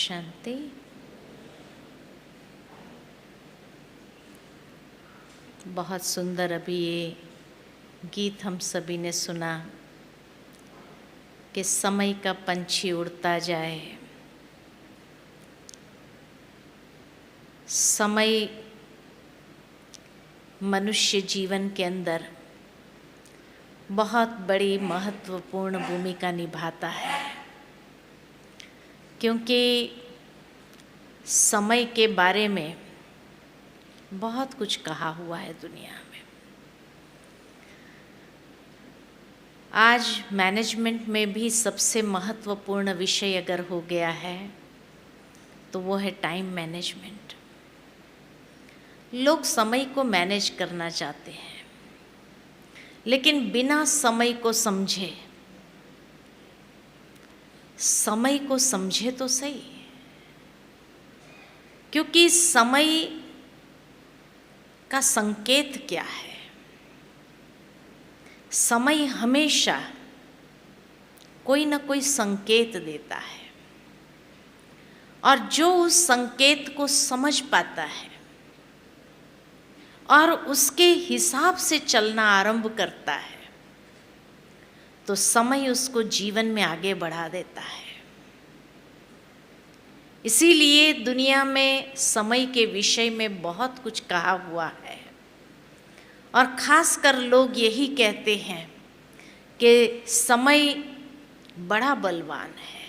शांति। बहुत सुंदर अभी ये गीत हम सभी ने सुना कि समय का पंछी उड़ता जाए। समय मनुष्य जीवन के अंदर बहुत बड़ी महत्वपूर्ण भूमिका निभाता है, क्योंकि समय के बारे में बहुत कुछ कहा हुआ है दुनिया में। आज मैनेजमेंट में भी सबसे महत्वपूर्ण विषय अगर हो गया है तो वो है टाइम मैनेजमेंट। लोग समय को मैनेज करना चाहते हैं, लेकिन बिना समय को समझे, समय को समझे तो सही, क्योंकि समय का संकेत क्या है। समय हमेशा कोई ना कोई संकेत देता है, और जो उस संकेत को समझ पाता है और उसके हिसाब से चलना आरंभ करता है तो समय उसको जीवन में आगे बढ़ा देता है। इसीलिए दुनिया में समय के विषय में बहुत कुछ कहा हुआ है, और खासकर लोग यही कहते हैं कि समय बड़ा बलवान है,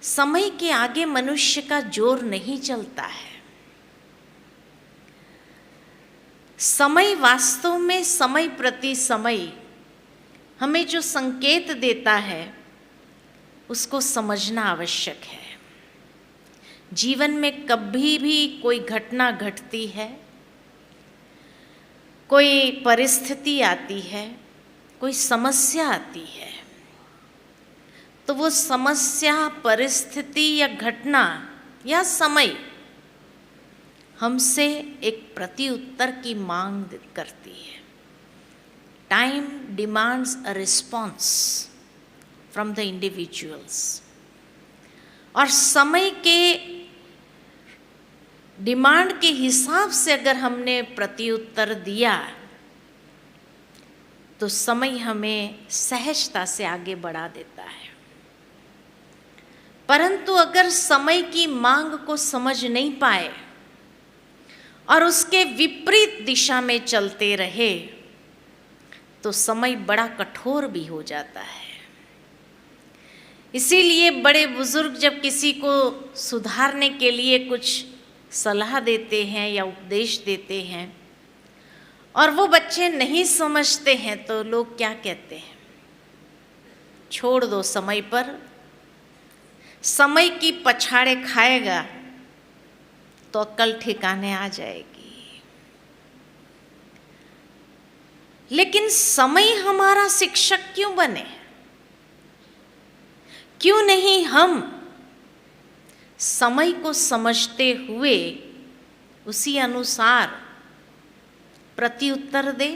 समय के आगे मनुष्य का जोर नहीं चलता है। समय वास्तव में समय प्रति समय हमें जो संकेत देता है उसको समझना आवश्यक है। जीवन में कभी भी कोई घटना घटती है, कोई परिस्थिति आती है, कोई समस्या आती है, तो वो समस्या, परिस्थिति या घटना या समय हमसे एक प्रति उत्तर की मांग करती है। Time demands a response from the individuals, और समय के डिमांड के हिसाब से अगर हमने प्रति उत्तर दिया तो समय हमें सहजता से आगे बढ़ा देता है। परंतु अगर समय की मांग को समझ नहीं पाए और उसके विपरीत दिशा में चलते रहे तो समय बड़ा कठोर भी हो जाता है। इसीलिए बड़े बुजुर्ग जब किसी को सुधारने के लिए कुछ सलाह देते हैं या उपदेश देते हैं और वो बच्चे नहीं समझते हैं तो लोग क्या कहते हैं? छोड़ दो, समय पर, समय की पछाड़े खाएगा तो अक्ल ठिकाने आ जाएगी। लेकिन समय हमारा शिक्षक क्यों बने? क्यों नहीं हम समय को समझते हुए उसी अनुसार प्रति उत्तर दे?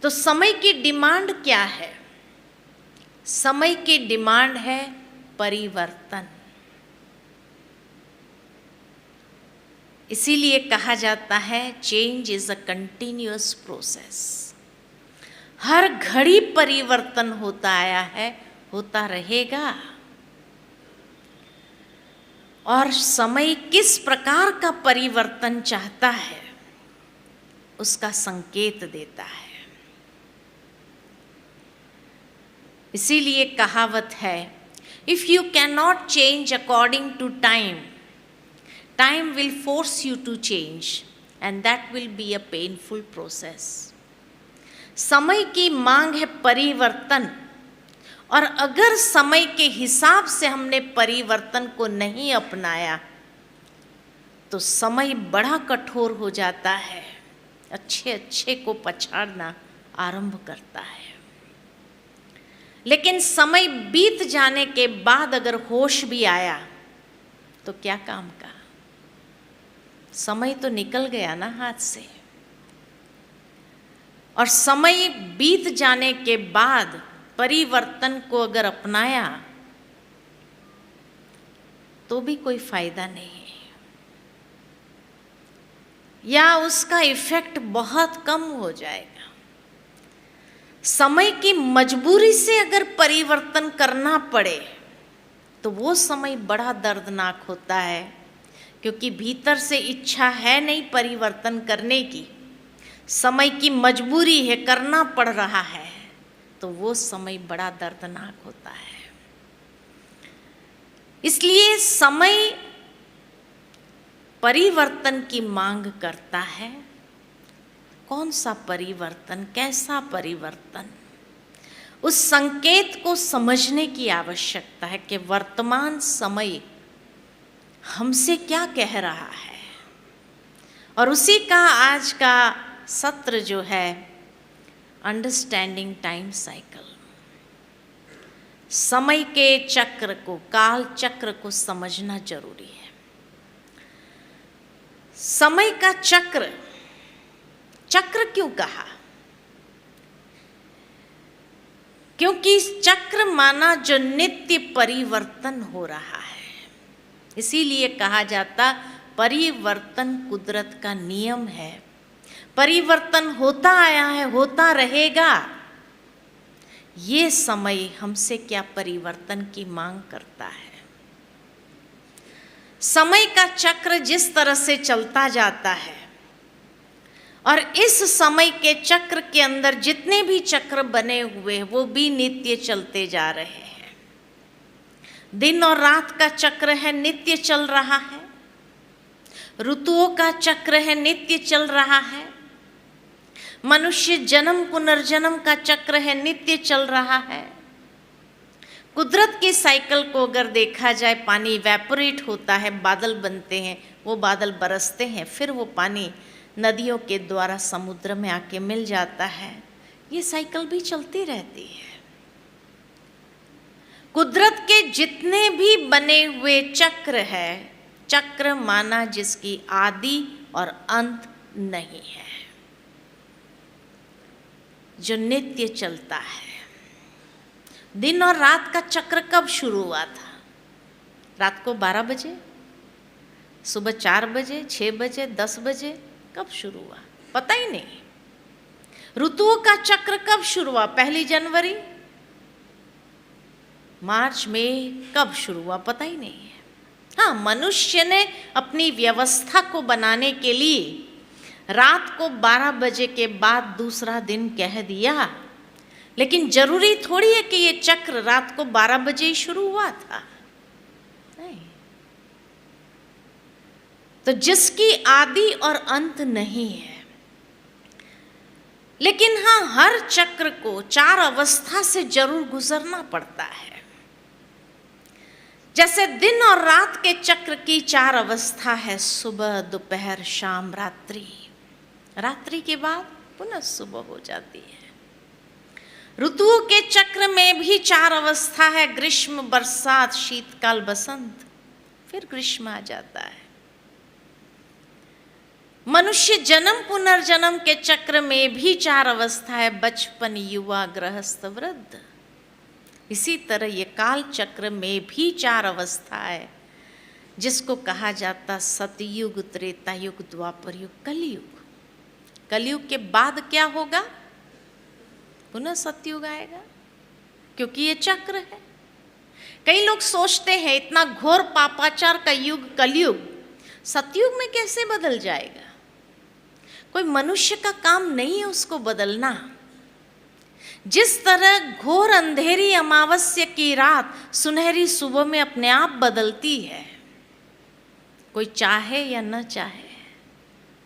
तो समय की डिमांड क्या है? समय की डिमांड है परिवर्तन। इसीलिए कहा जाता है change is a continuous process. हर घड़ी परिवर्तन होता आया है, होता रहेगा, और समय किस प्रकार का परिवर्तन चाहता है उसका संकेत देता है। इसीलिए कहावत है, if you can not change according to time, time will force you to change and that will be a painful process. समय की मांग है परिवर्तन, और अगर समय के हिसाब से हमने परिवर्तन को नहीं अपनाया तो समय बड़ा कठोर हो जाता है, अच्छे अच्छे को पछाड़ना आरंभ करता है। लेकिन समय बीत जाने के बाद अगर होश भी आया तो क्या काम का? समय तो निकल गया ना हाथ से। और समय बीत जाने के बाद परिवर्तन को अगर अपनाया तो भी कोई फायदा नहीं है, या उसका इफेक्ट बहुत कम हो जाएगा। समय की मजबूरी से अगर परिवर्तन करना पड़े तो वो समय बड़ा दर्दनाक होता है, क्योंकि भीतर से इच्छा है नहीं परिवर्तन करने की, समय की मजबूरी है, करना पड़ रहा है, तो वो समय बड़ा दर्दनाक होता है। इसलिए समय परिवर्तन की मांग करता है। कौन सा परिवर्तन, कैसा परिवर्तन, उस संकेत को समझने की आवश्यकता है कि वर्तमान समय हमसे क्या कह रहा है। और उसी का आज का सत्र जो है, अंडरस्टैंडिंग टाइम साइकिल, समय के चक्र को, काल चक्र को समझना जरूरी है। समय का चक्र, चक्र क्यों कहा? क्योंकि चक्र माना जो नित्य परिवर्तन हो रहा है, इसीलिए कहा जाता परिवर्तन कुदरत का नियम है। परिवर्तन होता आया है, होता रहेगा। ये समय हमसे क्या परिवर्तन की मांग करता है। समय का चक्र जिस तरह से चलता जाता है, और इस समय के चक्र के अंदर जितने भी चक्र बने हुए हैं वो भी नित्य चलते जा रहे हैं। दिन और रात का चक्र है, नित्य चल रहा है। ऋतुओं का चक्र है, नित्य चल रहा है। मनुष्य जन्म पुनर्जन्म का चक्र है, नित्य चल रहा है। कुदरत की साइकिल को अगर देखा जाए, पानी इवेपोरेट होता है, बादल बनते हैं, वो बादल बरसते हैं, फिर वो पानी नदियों के द्वारा समुद्र में आके मिल जाता है। ये साइकिल भी चलती रहती है। कुदरत के जितने भी बने हुए चक्र है, चक्र माना जिसकी आदि और अंत नहीं है, जो नित्य चलता है। दिन और रात का चक्र कब शुरू हुआ था? रात को 12 बजे, सुबह 4 बजे, 6 बजे, 10 बजे, कब शुरू हुआ पता ही नहीं। ऋतुओं का चक्र कब शुरू हुआ? 1 जनवरी, मार्च में, कब शुरू हुआ पता ही नहीं है। हाँ, मनुष्य ने अपनी व्यवस्था को बनाने के लिए रात को 12 बजे के बाद दूसरा दिन कह दिया, लेकिन जरूरी थोड़ी है कि ये चक्र रात को 12 बजे ही शुरू हुआ था। नहीं, तो जिसकी आदि और अंत नहीं है। लेकिन हाँ, हर चक्र को 4 अवस्था से जरूर गुजरना पड़ता है। जैसे दिन और रात के चक्र की 4 अवस्था है, सुबह, दोपहर, शाम, रात्रि। रात्रि के बाद पुनः सुबह हो जाती है। ऋतुओं के चक्र में भी 4 अवस्था है, ग्रीष्म, बरसात, शीतकाल, बसंत, फिर ग्रीष्म आ जाता है। मनुष्य जन्म पुनर्जन्म के चक्र में भी 4 अवस्था है, बचपन, युवा, गृहस्थ, वृद्ध। इसी तरह ये काल चक्र में भी 4 अवस्था है, जिसको कहा जाता सतयुग, त्रेता युग, द्वापर युग, कलयुग। कलयुग के बाद क्या होगा? पुनः सतयुग आएगा, क्योंकि ये चक्र है। कई लोग सोचते हैं इतना घोर पापाचार का युग कलयुग, सतयुग में कैसे बदल जाएगा? कोई मनुष्य का काम नहीं है उसको बदलना। जिस तरह घोर अंधेरी अमावस्या की रात सुनहरी सुबह में अपने आप बदलती है, कोई चाहे या न चाहे,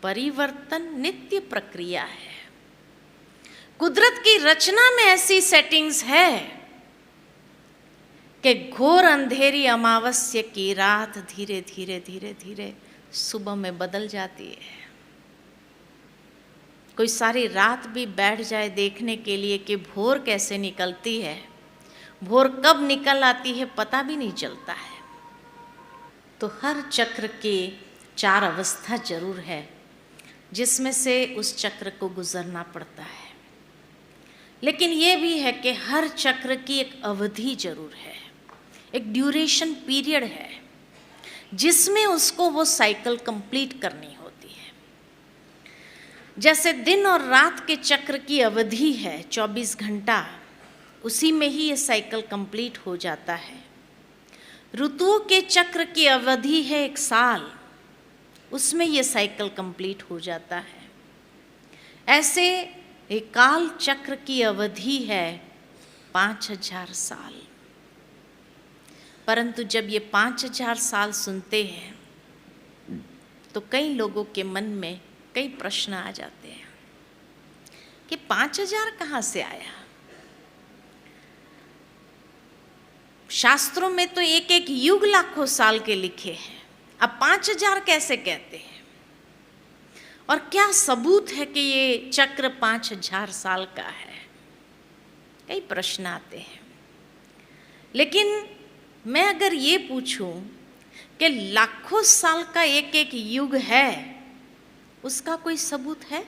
परिवर्तन नित्य प्रक्रिया है। कुदरत की रचना में ऐसी सेटिंग्स है कि घोर अंधेरी अमावस्या की रात धीरे धीरे धीरे धीरे सुबह में बदल जाती है। कोई सारी रात भी बैठ जाए देखने के लिए कि भोर कैसे निकलती है, भोर कब निकल आती है पता भी नहीं चलता है। तो हर चक्र के 4 अवस्था जरूर है, जिसमें से उस चक्र को गुजरना पड़ता है। लेकिन ये भी है कि हर चक्र की एक अवधि जरूर है, एक ड्यूरेशन पीरियड है। जिसमें उसको वो साइकिल कंप्लीट करनी होती है। जैसे दिन और रात के चक्र की अवधि है 24 घंटा, उसी में ही ये साइकिल कंप्लीट हो जाता है। ऋतुओं के चक्र की अवधि है 1 साल, उसमें ये साइकिल कंप्लीट हो जाता है। ऐसे एक काल चक्र की अवधि है 5000 साल। परंतु जब ये 5000 साल सुनते हैं तो कई लोगों के मन में कई प्रश्न आ जाते हैं कि 5000 कहाँ से आया। शास्त्रों में तो एक एक युग लाखों साल के लिखे हैं, अब 5000 कैसे कहते हैं? और क्या सबूत है कि ये चक्र 5000 साल का है? कई प्रश्न आते हैं। लेकिन मैं अगर ये पूछूं कि लाखों साल का एक एक युग है, उसका कोई सबूत है?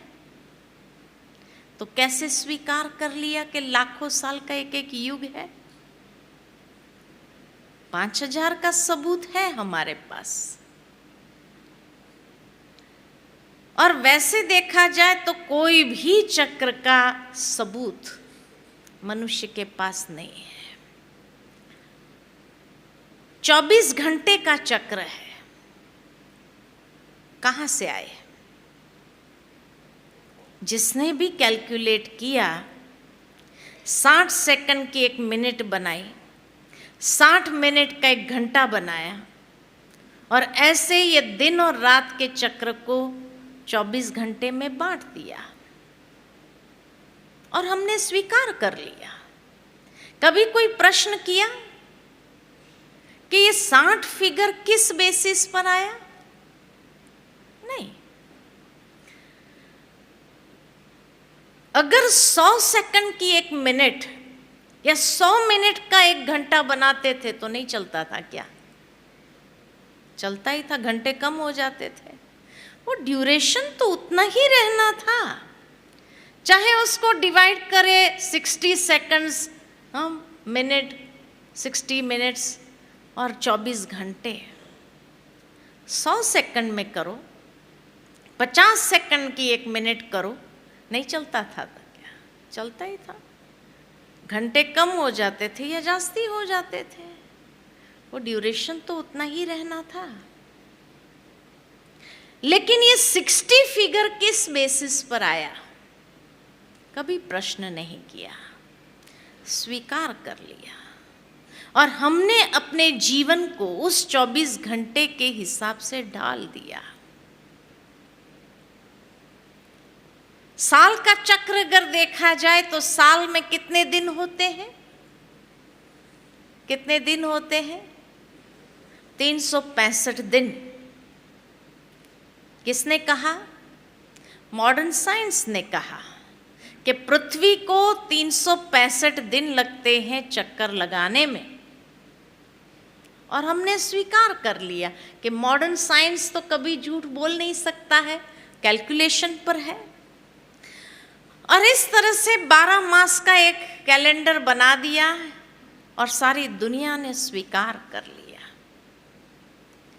तो कैसे स्वीकार कर लिया कि लाखों साल का एक एक युग है? 5000 का सबूत है हमारे पास। और वैसे देखा जाए तो कोई भी चक्र का सबूत मनुष्य के पास नहीं है। 24 घंटे का चक्र है, कहाँ से आए? जिसने भी कैलकुलेट किया, 60 सेकंड की 1 मिनट बनाई, 60 मिनट का 1 घंटा बनाया, और ऐसे ये दिन और रात के चक्र को 24 घंटे में बांट दिया और हमने स्वीकार कर लिया। कभी कोई प्रश्न किया कि ये 60 फिगर किस बेसिस पर आया? नहीं। अगर 100 सेकंड की 1 मिनट या 100 मिनट का 1 घंटा बनाते थे तो नहीं चलता था क्या? चलता ही था, घंटे कम हो जाते थे। वो ड्यूरेशन तो उतना ही रहना था, चाहे उसको डिवाइड करे 60 सेकंड्स मिनट, 60 मिनट्स और 24 घंटे। 100 सेकंड में करो, 50 सेकंड की 1 मिनट करो, नहीं चलता था क्या? चलता ही था। घंटे कम हो जाते थे या जास्ती हो जाते थे, वो ड्यूरेशन तो उतना ही रहना था। लेकिन ये 60 फिगर किस बेसिस पर आया? कभी प्रश्न नहीं किया, स्वीकार कर लिया। और हमने अपने जीवन को उस 24 घंटे के हिसाब से ढाल दिया। साल का चक्र अगर देखा जाए तो साल में कितने दिन होते हैं? कितने दिन होते हैं? 365 दिन। किसने कहा? मॉडर्न साइंस ने कहा कि पृथ्वी को 365 दिन लगते हैं चक्कर लगाने में। और हमने स्वीकार कर लिया कि मॉडर्न साइंस तो कभी झूठ बोल नहीं सकता है, कैलकुलेशन पर है। और इस तरह से 12 मास का एक कैलेंडर बना दिया और सारी दुनिया ने स्वीकार कर लिया।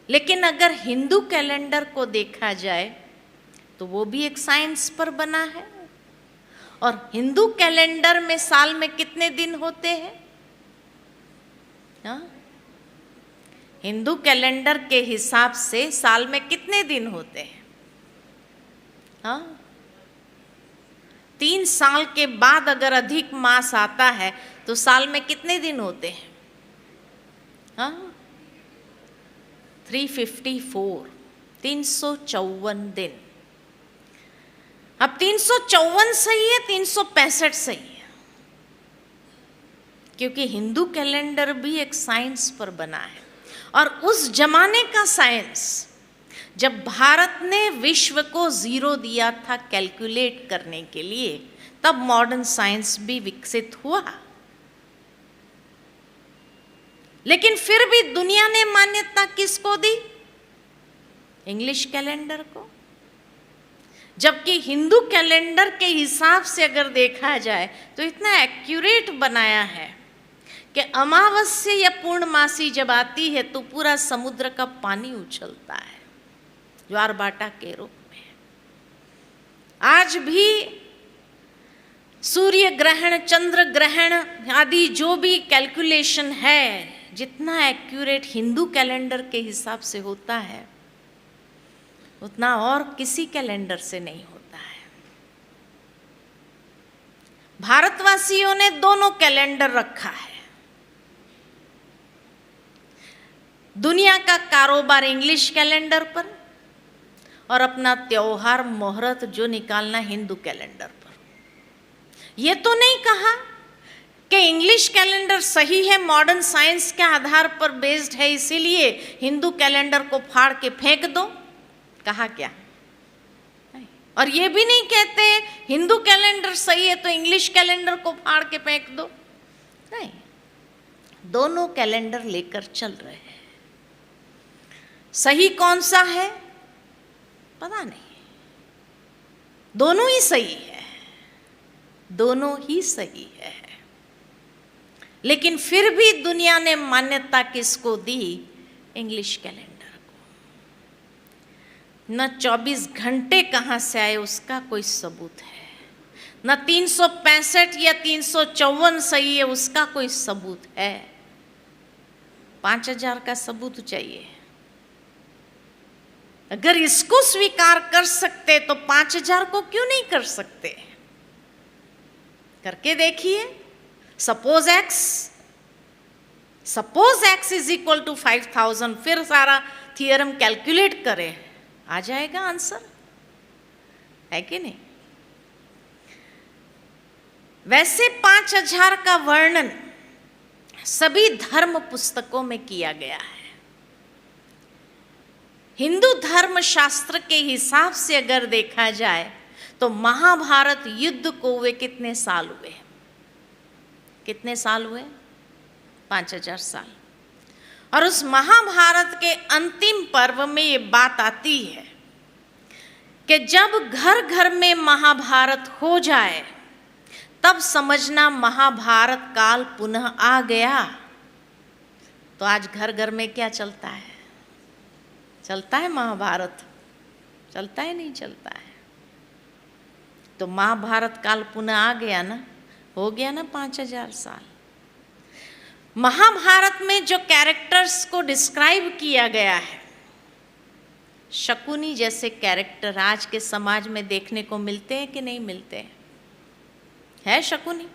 लेकिन अगर हिंदू कैलेंडर को देखा जाए तो वो भी एक साइंस पर बना है। और हिंदू कैलेंडर में साल में कितने दिन होते हैं? हिंदू कैलेंडर के हिसाब से साल में कितने दिन होते हैं? 3 साल के बाद अगर अधिक मास आता है तो साल में कितने दिन होते हैं? 354, 354 दिन। अब 354 सही है, 365 सही है? क्योंकि हिंदू कैलेंडर भी एक साइंस पर बना है। और उस जमाने का साइंस, जब भारत ने विश्व को 0 दिया था कैलकुलेट करने के लिए, तब मॉडर्न साइंस भी विकसित हुआ। लेकिन फिर भी दुनिया ने मान्यता किसको दी? इंग्लिश कैलेंडर को। जबकि हिंदू कैलेंडर के हिसाब से अगर देखा जाए तो इतना एक्यूरेट बनाया है कि अमावस्या या पूर्णमासी जब आती है तो पूरा समुद्र का पानी उछलता है ज्वार भाटा के रूप में। आज भी सूर्य ग्रहण, चंद्र ग्रहण आदि जो भी कैलकुलेशन है, जितना एक्यूरेट हिंदू कैलेंडर के हिसाब से होता है उतना और किसी कैलेंडर से नहीं होता है। भारतवासियों ने दोनों कैलेंडर रखा है। दुनिया का कारोबार इंग्लिश कैलेंडर पर और अपना त्योहार मुहूर्त जो निकालना हिंदू कैलेंडर पर। ये तो नहीं कहा कि इंग्लिश कैलेंडर सही है, मॉडर्न साइंस के आधार पर बेस्ड है, इसीलिए हिंदू कैलेंडर को फाड़ के फेंक दो। कहा क्या? नहीं। और ये भी नहीं कहते हिंदू कैलेंडर सही है तो इंग्लिश कैलेंडर को फाड़ के फेंक दो। नहीं, दोनों कैलेंडर लेकर चल रहे हैं। सही कौन सा है पता नहीं, दोनों ही सही है, दोनों ही सही है। लेकिन फिर भी दुनिया ने मान्यता किसको दी? इंग्लिश कैलेंडर को। न 24 घंटे कहाँ से आए उसका कोई सबूत है, न 365 या 354 सही है उसका कोई सबूत है। 5000 का सबूत चाहिए। अगर इसको स्वीकार कर सकते तो 5000 को क्यों नहीं कर सकते? करके देखिए। Suppose x is equal to 5000, फिर सारा थियरम कैलकुलेट करें, आ जाएगा आंसर, है कि नहीं? वैसे 5000 का वर्णन सभी धर्म पुस्तकों में किया गया है। हिंदू धर्म शास्त्र के हिसाब से अगर देखा जाए तो महाभारत युद्ध को हुए कितने साल हुए? कितने साल हुए? 5000 साल। और उस महाभारत के अंतिम पर्व में ये बात आती है कि जब घर घर में महाभारत हो जाए तब समझना महाभारत काल पुनः आ गया। तो आज घर घर में क्या चलता है? चलता है महाभारत? चलता है? नहीं चलता है। तो महाभारत काल पुनः आ गया ना, हो गया ना 5000 साल। महाभारत में जो कैरेक्टर्स को डिस्क्राइब किया गया है, शकुनी जैसे कैरेक्टर आज के समाज में देखने को मिलते हैं कि नहीं मिलते हैं? है शकुनी?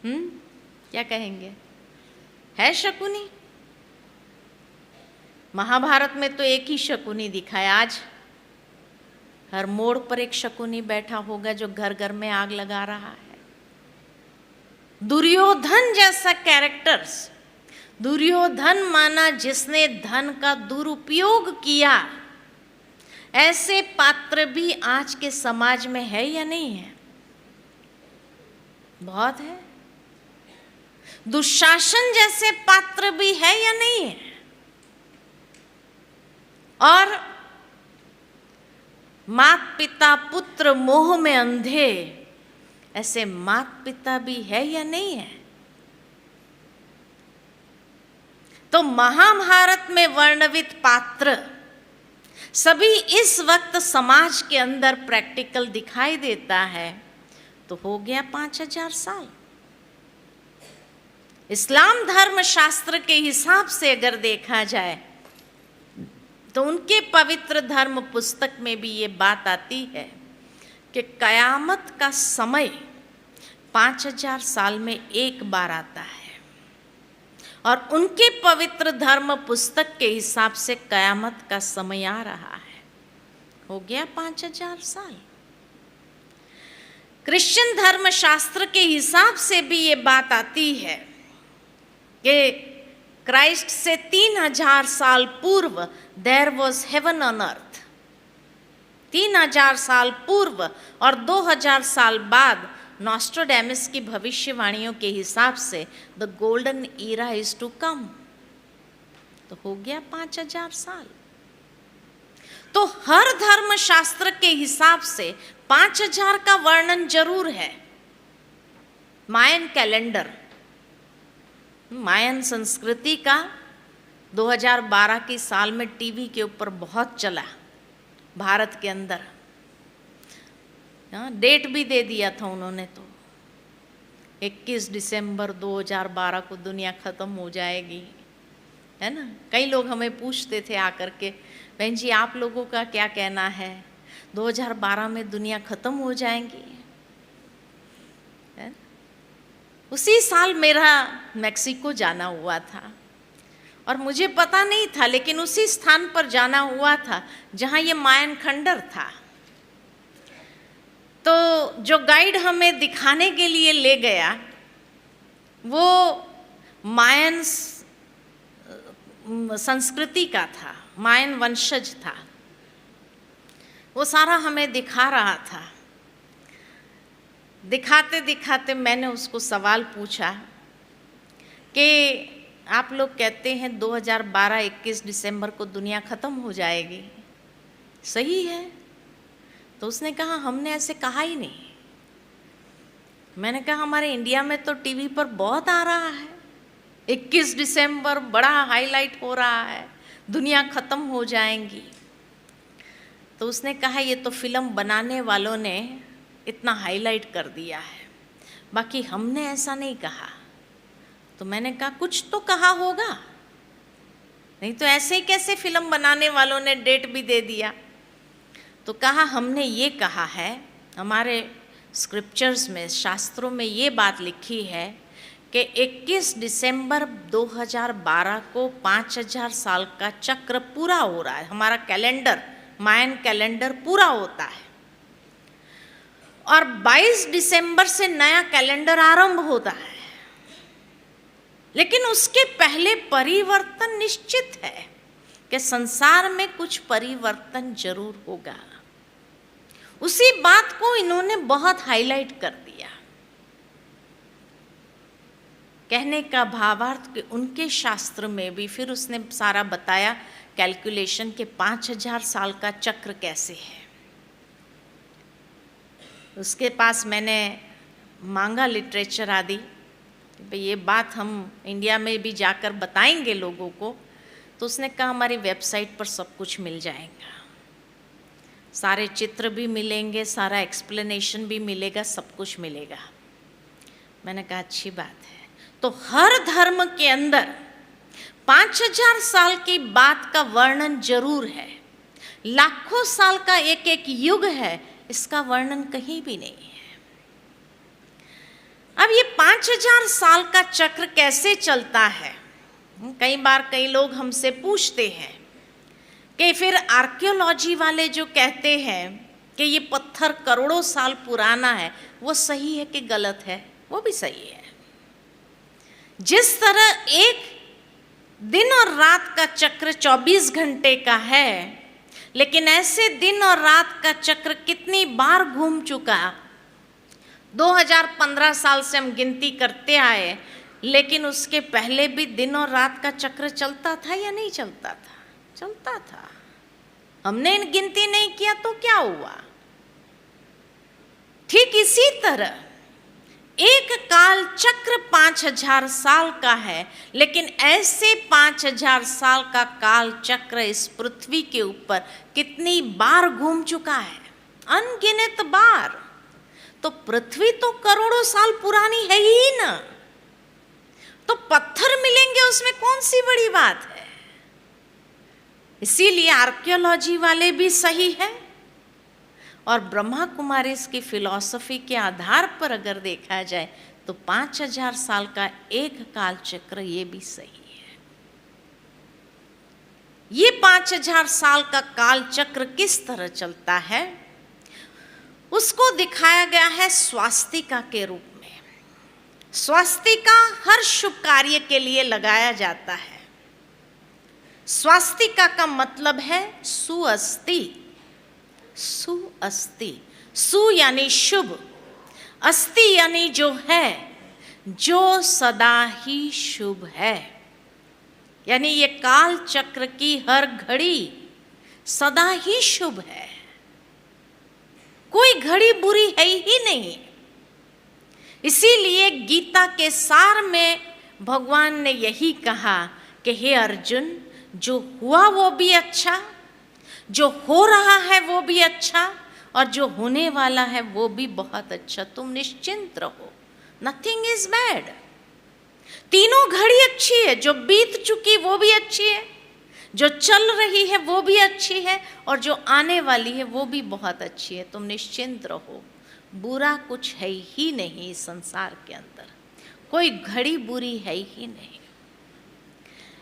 क्या कहेंगे? है शकुनी? महाभारत में तो एक ही शकुनी दिखाया। आज हर मोड़ पर एक शकुनी बैठा होगा जो घर घर में आग लगा रहा है। दुर्योधन जैसा कैरेक्टर्स, दुर्योधन माना जिसने धन का दुरुपयोग किया, ऐसे पात्र भी आज के समाज में है या नहीं है? बहुत है। दुशासन जैसे पात्र भी है या नहीं है? और मात पिता पुत्र मोह में अंधे, ऐसे मात पिता भी है या नहीं है? तो महाभारत में वर्णित पात्र सभी इस वक्त समाज के अंदर प्रैक्टिकल दिखाई देता है। तो हो गया 5000 साल। इस्लाम धर्म शास्त्र के हिसाब से अगर देखा जाए तो उनके पवित्र धर्म पुस्तक में भी ये बात आती है कि कयामत का समय 5000 साल में एक बार आता है। और उनके पवित्र धर्म पुस्तक के हिसाब से कयामत का समय आ रहा है। हो गया 5000 साल। क्रिश्चियन धर्म शास्त्र के हिसाब से भी ये बात आती है कि क्राइस्ट से 3000 साल पूर्व there was heaven on earth. 3000 साल पूर्व और 2000 साल बाद नॉस्ट्राडेमस की भविष्यवाणियों के हिसाब से the golden era is to come. तो हो गया 5000 साल। तो हर धर्म शास्त्र के हिसाब से 5000 का वर्णन जरूर है। मायन कैलेंडर मायन संस्कृति का 2012 की साल में टीवी के ऊपर बहुत चला भारत के अंदर। डेट भी दे दिया था उन्होंने, तो 21 दिसंबर 2012 को दुनिया ख़त्म हो जाएगी, है ना। कई लोग हमें पूछते थे आकर के, बहन जी आप लोगों का क्या कहना है, 2012 में दुनिया ख़त्म हो जाएगी, है? उसी साल मेरा मैक्सिको जाना हुआ था और मुझे पता नहीं था, लेकिन उसी स्थान पर जाना हुआ था जहाँ ये मायन खंडर था। तो जो गाइड हमें दिखाने के लिए ले गया वो मायन संस्कृति का था, मायन वंशज था। वो सारा हमें दिखा रहा था। दिखाते दिखाते मैंने उसको सवाल पूछा कि आप लोग कहते हैं 2012 21 दिसंबर को दुनिया ख़त्म हो जाएगी, सही है? तो उसने कहा हमने ऐसे कहा ही नहीं। मैंने कहा हमारे इंडिया में तो टीवी पर बहुत आ रहा है, 21 दिसंबर बड़ा हाईलाइट हो रहा है, दुनिया ख़त्म हो जाएंगी। तो उसने कहा ये तो फिल्म बनाने वालों ने इतना हाईलाइट कर दिया है, बाकी हमने ऐसा नहीं कहा। तो मैंने कहा कुछ तो कहा होगा, नहीं तो ऐसे ही कैसे फिल्म बनाने वालों ने डेट भी दे दिया। तो कहा हमने ये कहा है, हमारे स्क्रिप्चर्स में, शास्त्रों में ये बात लिखी है कि 21 दिसंबर 2012 को 5000 साल का चक्र पूरा हो रहा है, हमारा कैलेंडर, मायन कैलेंडर पूरा होता है और 22 दिसंबर से नया कैलेंडर आरंभ होता है। लेकिन उसके पहले परिवर्तन निश्चित है कि संसार में कुछ परिवर्तन जरूर होगा। उसी बात को इन्होंने बहुत हाईलाइट कर दिया। कहने का भावार्थ कि उनके शास्त्र में भी फिर उसने सारा बताया कैलकुलेशन के 5000 साल का चक्र कैसे है। उसके पास मैंने मांगा लिटरेचर आदि, भाई ये बात हम इंडिया में भी जाकर बताएंगे लोगों को। तो उसने कहा हमारी वेबसाइट पर सब कुछ मिल जाएगा, सारे चित्र भी मिलेंगे, सारा एक्सप्लेनेशन भी मिलेगा, सब कुछ मिलेगा। मैंने कहा अच्छी बात है। तो हर धर्म के अंदर 5000 साल की बात का वर्णन जरूर है, लाखों साल का एक एक युग है, इसका वर्णन कहीं भी नहीं है। अब ये 5000 साल का चक्र कैसे चलता है, कई बार कई लोग हमसे पूछते हैं कि फिर आर्कियोलॉजी वाले जो कहते हैं कि ये पत्थर करोड़ों साल पुराना है, वो सही है कि गलत है? वो भी सही है। जिस तरह एक दिन और रात का चक्र 24 घंटे का है, लेकिन ऐसे दिन और रात का चक्र कितनी बार घूम चुका, 2015 साल से हम गिनती करते आए, लेकिन उसके पहले भी दिन और रात का चक्र चलता था या नहीं चलता था? चलता था। हमने गिनती नहीं किया तो क्या हुआ? ठीक इसी तरह एक काल चक्र 5000 साल का है, लेकिन ऐसे 5000 साल का काल चक्र इस पृथ्वी के ऊपर कितनी बार घूम चुका है? अनगिनत बार। तो पृथ्वी तो करोड़ों साल पुरानी है ही ना, तो पत्थर मिलेंगे उसमें कौन सी बड़ी बात है? इसीलिए आर्कियोलॉजी वाले भी सही है और ब्रह्मा कुमारीज की फिलॉसफी के आधार पर अगर देखा जाए तो 5000 साल का एक काल चक्र ये भी सही है। ये 5000 साल का काल चक्र किस तरह चलता है उसको दिखाया गया है स्वास्तिका के रूप में। स्वास्तिका हर शुभ कार्य के लिए लगाया जाता है। स्वास्तिका का मतलब है सुअस्ति। सुअस्ति, सु यानी शुभ, अस्ति यानी जो है, जो सदा ही शुभ है। यानी ये काल चक्र की हर घड़ी सदा ही शुभ है, कोई घड़ी बुरी है ही नहीं। इसीलिए गीता के सार में भगवान ने यही कहा कि हे अर्जुन, जो हुआ वो भी अच्छा, जो हो रहा है वो भी अच्छा, और जो होने वाला है वो भी बहुत अच्छा। तुम निश्चिंत रहो, नथिंग इज बैड। तीनों घड़ी अच्छी है, जो बीत चुकी वो भी अच्छी है, जो चल रही है वो भी अच्छी है, और जो आने वाली है वो भी बहुत अच्छी है। तुम निश्चिंत रहो, बुरा कुछ है ही नहीं इस संसार के अंदर, कोई घड़ी बुरी है ही नहीं।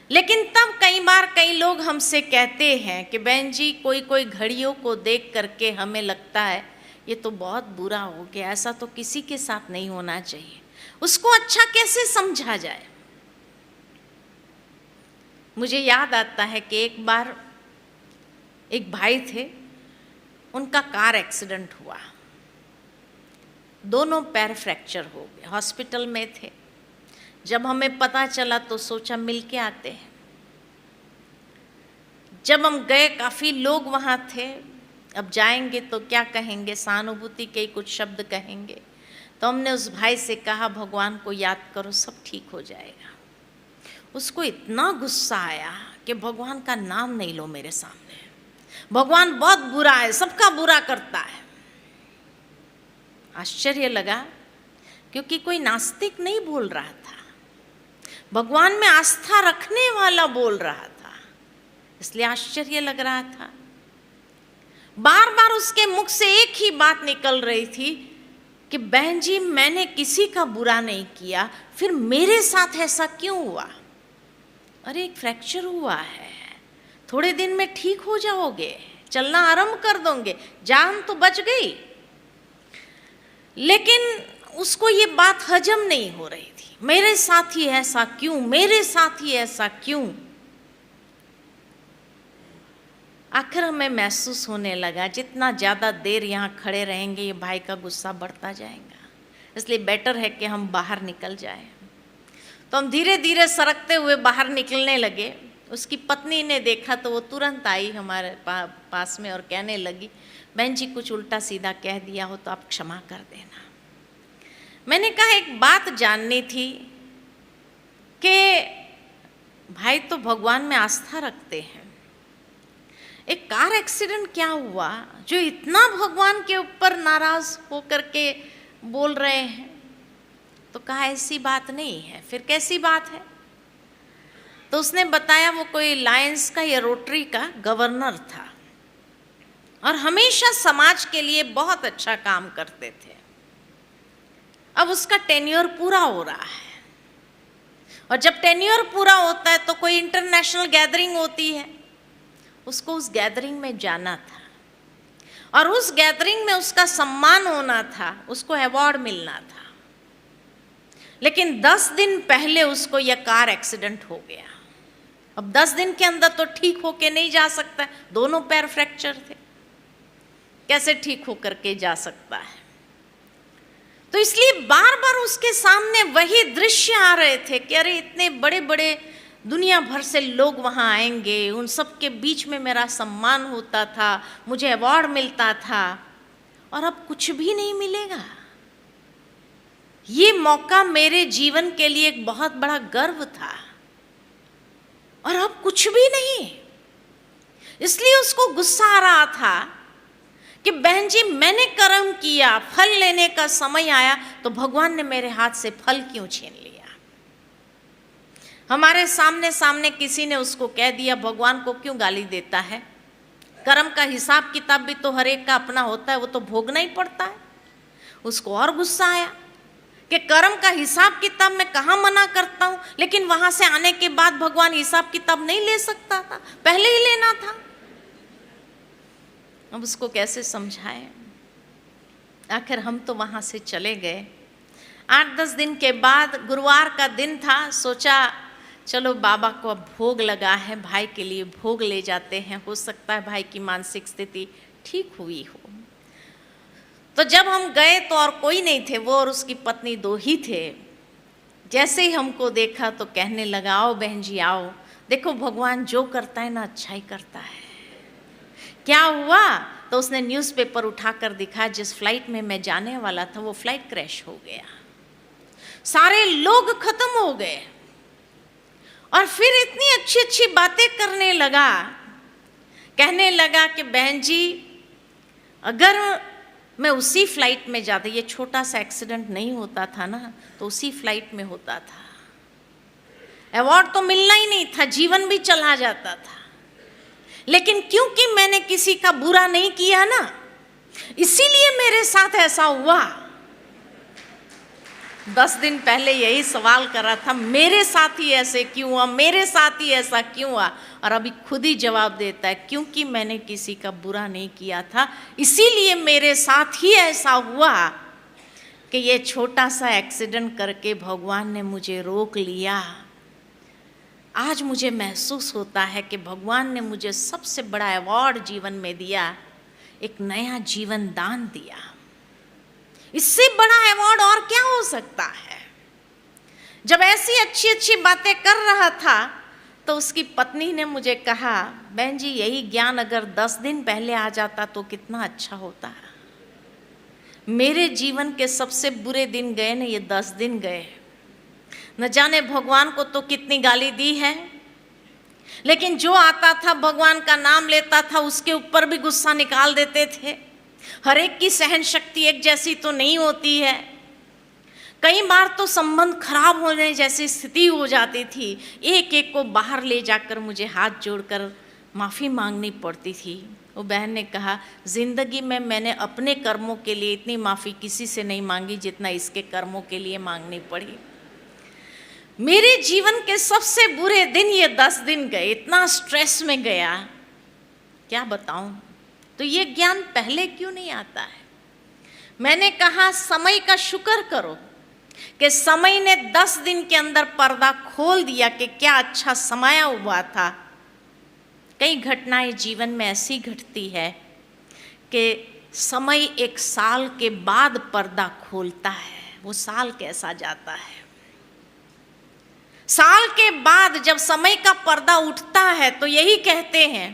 लेकिन तब कई बार कई लोग हमसे कहते हैं कि बहन जी, कोई कोई घड़ियों को देख करके हमें लगता है ये तो बहुत बुरा हो गया, ऐसा तो किसी के साथ नहीं होना चाहिए, उसको अच्छा कैसे समझा जाए। मुझे याद आता है कि एक बार एक भाई थे, उनका कार एक्सीडेंट हुआ, दोनों पैर फ्रैक्चर हो गए, हॉस्पिटल में थे। जब हमें पता चला तो सोचा मिल के आते हैं। जब हम गए, काफ़ी लोग वहाँ थे, अब जाएंगे तो क्या कहेंगे, सहानुभूति के कुछ शब्द कहेंगे। तो हमने उस भाई से कहा भगवान को याद करो, सब ठीक हो जाएगा। उसको इतना गुस्सा आया कि भगवान का नाम नहीं लो मेरे सामने, भगवान बहुत बुरा है, सबका बुरा करता है। आश्चर्य लगा, क्योंकि कोई नास्तिक नहीं बोल रहा था, भगवान में आस्था रखने वाला बोल रहा था, इसलिए आश्चर्य लग रहा था। बार बार उसके मुख से एक ही बात निकल रही थी कि बहन जी, मैंने किसी का बुरा नहीं किया, फिर मेरे साथ ऐसा क्यों हुआ। अरे एक फ्रैक्चर हुआ है, थोड़े दिन में ठीक हो जाओगे, चलना आरंभ कर दोगे, जान तो बच गई। लेकिन उसको ये बात हजम नहीं हो रही थी, मेरे साथ ही ऐसा क्यों, मेरे साथ ही ऐसा क्यों। आखिर हमें महसूस होने लगा जितना ज़्यादा देर यहाँ खड़े रहेंगे ये भाई का गुस्सा बढ़ता जाएगा, इसलिए बेटर है कि हम बाहर निकल जाएं। तो हम धीरे धीरे सरकते हुए बाहर निकलने लगे। उसकी पत्नी ने देखा तो वो तुरंत आई हमारे पास में और कहने लगी, बहन जी कुछ उल्टा सीधा कह दिया हो तो आप क्षमा कर देना। मैंने कहा एक बात जाननी थी कि भाई तो भगवान में आस्था रखते हैं, एक कार एक्सीडेंट क्या हुआ जो इतना भगवान के ऊपर नाराज होकर के बोल रहे हैं। तो कहा ऐसी बात नहीं है। फिर कैसी बात है? तो उसने बताया वो कोई लायंस का या रोटरी का गवर्नर था और हमेशा समाज के लिए बहुत अच्छा काम करते थे। अब उसका टेन्योर पूरा हो रहा है और जब टेन्योर पूरा होता है तो कोई इंटरनेशनल गैदरिंग होती है, उसको उस गैदरिंग में जाना था और उस गैदरिंग में उसका सम्मान होना था, उसको अवार्ड मिलना था। लेकिन 10 दिन पहले उसको यह कार एक्सीडेंट हो गया। अब 10 दिन के अंदर तो ठीक होके नहीं जा सकता, दोनों पैर फ्रैक्चर थे, कैसे ठीक होकर के जा सकता है। तो इसलिए बार बार उसके सामने वही दृश्य आ रहे थे कि अरे इतने बड़े बड़े दुनिया भर से लोग वहाँ आएंगे, उन सब के बीच में मेरा सम्मान होता था, मुझे अवार्ड मिलता था और अब कुछ भी नहीं मिलेगा। ये मौका मेरे जीवन के लिए एक बहुत बड़ा गर्व था और अब कुछ भी नहीं। इसलिए उसको गुस्सा आ रहा था कि बहन जी मैंने कर्म किया, फल लेने का समय आया तो भगवान ने मेरे हाथ से फल क्यों छीन लिया। हमारे सामने सामने किसी ने उसको कह दिया भगवान को क्यों गाली देता है, कर्म का हिसाब किताब भी तो हर एक का अपना होता है, वो तो भोगना ही पड़ता है। उसको और गुस्सा आया कि कर्म का हिसाब किताब मैं कहाँ मना करता हूँ, लेकिन वहां से आने के बाद भगवान हिसाब किताब नहीं ले सकता था, पहले ही लेना था। अब उसको कैसे समझाएं। आखिर हम तो वहां से चले गए। 8-10 दिन के बाद गुरुवार का दिन था, सोचा चलो बाबा को अब भोग लगा है, भाई के लिए भोग ले जाते हैं, हो सकता है भाई की मानसिक स्थिति ठीक हुई हो। तो जब हम गए तो और कोई नहीं थे, वो और उसकी पत्नी 2 ही थे। जैसे ही हमको देखा तो कहने लगा आओ बहन जी आओ, देखो भगवान जो करता है ना अच्छा ही करता है। क्या हुआ? तो उसने न्यूज़पेपर उठाकर दिखा, जिस फ्लाइट में मैं जाने वाला था वो फ्लाइट क्रैश हो गया, सारे लोग खत्म हो गए। और फिर इतनी अच्छी अच्छी बातें करने लगा, कहने लगा कि बहन जी अगर मैं उसी फ्लाइट में जाता, ये छोटा सा एक्सीडेंट नहीं होता था ना तो उसी फ्लाइट में होता था, अवार्ड तो मिलना ही नहीं था, जीवन भी चला जाता था। लेकिन क्योंकि मैंने किसी का बुरा नहीं किया ना, इसीलिए मेरे साथ ऐसा हुआ। 10 दिन पहले यही सवाल करा था, मेरे साथ ही ऐसे क्यों हुआ, मेरे साथ ही ऐसा क्यों हुआ, और अभी खुद ही जवाब देता है क्योंकि मैंने किसी का बुरा नहीं किया था, इसीलिए मेरे साथ ही ऐसा हुआ कि ये छोटा सा एक्सीडेंट करके भगवान ने मुझे रोक लिया। आज मुझे महसूस होता है कि भगवान ने मुझे सबसे बड़ा अवार्ड जीवन में दिया, एक नया जीवन दान दिया। इससे बड़ा अवार्ड और क्या हो सकता है। जब ऐसी अच्छी अच्छी बातें कर रहा था तो उसकी पत्नी ने मुझे कहा, बहन जी यही ज्ञान अगर 10 दिन पहले आ जाता तो कितना अच्छा होता है। मेरे जीवन के सबसे बुरे दिन गए ना, ये 10 दिन गए। न जाने भगवान को तो कितनी गाली दी है, लेकिन जो आता था भगवान का नाम लेता था उसके ऊपर भी गुस्सा निकाल देते थे। हर एक की सहन शक्ति एक जैसी तो नहीं होती है। कई बार तो संबंध खराब होने जैसी स्थिति हो जाती थी, एक एक को बाहर ले जाकर मुझे हाथ जोड़कर माफ़ी मांगनी पड़ती थी। वो बहन ने कहा, जिंदगी में मैंने अपने कर्मों के लिए इतनी माफ़ी किसी से नहीं मांगी जितना इसके कर्मों के लिए मांगनी पड़ी। मेरे जीवन के सबसे बुरे दिन ये 10 दिन गए, इतना स्ट्रेस में गया क्या बताऊं। तो ये ज्ञान पहले क्यों नहीं आता है। मैंने कहा समय का शुक्र करो कि समय ने 10 दिन के अंदर पर्दा खोल दिया कि क्या अच्छा समाया हुआ था। कई घटनाएं जीवन में ऐसी घटती है कि समय एक साल के बाद पर्दा खोलता है, वो साल कैसा जाता है। साल के बाद जब समय का पर्दा उठता है तो यही कहते हैं,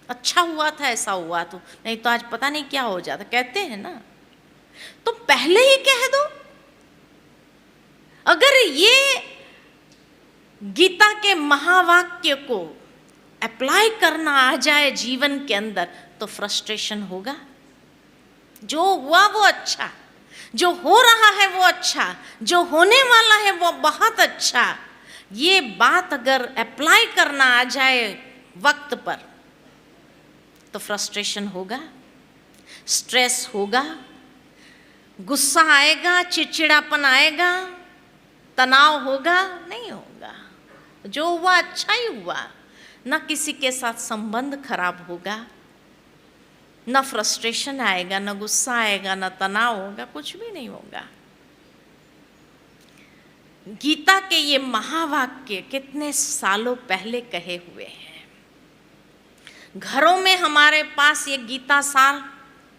अच्छा हुआ था ऐसा हुआ तो, नहीं तो आज पता नहीं क्या हो जाता, कहते हैं ना। तो पहले ही कह दो। अगर ये गीता के महावाक्य को अप्लाई करना आ जाए जीवन के अंदर तो फ्रस्ट्रेशन होगा। जो हुआ वो अच्छा, जो हो रहा है वो अच्छा, जो होने वाला है वो बहुत अच्छा। ये बात अगर अप्लाई करना आ जाए वक्त पर तो फ्रस्ट्रेशन होगा, स्ट्रेस होगा, गुस्सा आएगा, चिड़चिड़ापन आएगा, तनाव होगा, नहीं होगा। जो हुआ अच्छा ही हुआ। न किसी के साथ संबंध खराब होगा, न फ्रस्ट्रेशन आएगा, न गुस्सा आएगा, न तनाव होगा, कुछ भी नहीं होगा। गीता के ये महावाक्य कितने सालों पहले कहे हुए हैं। घरों में हमारे पास ये गीता सार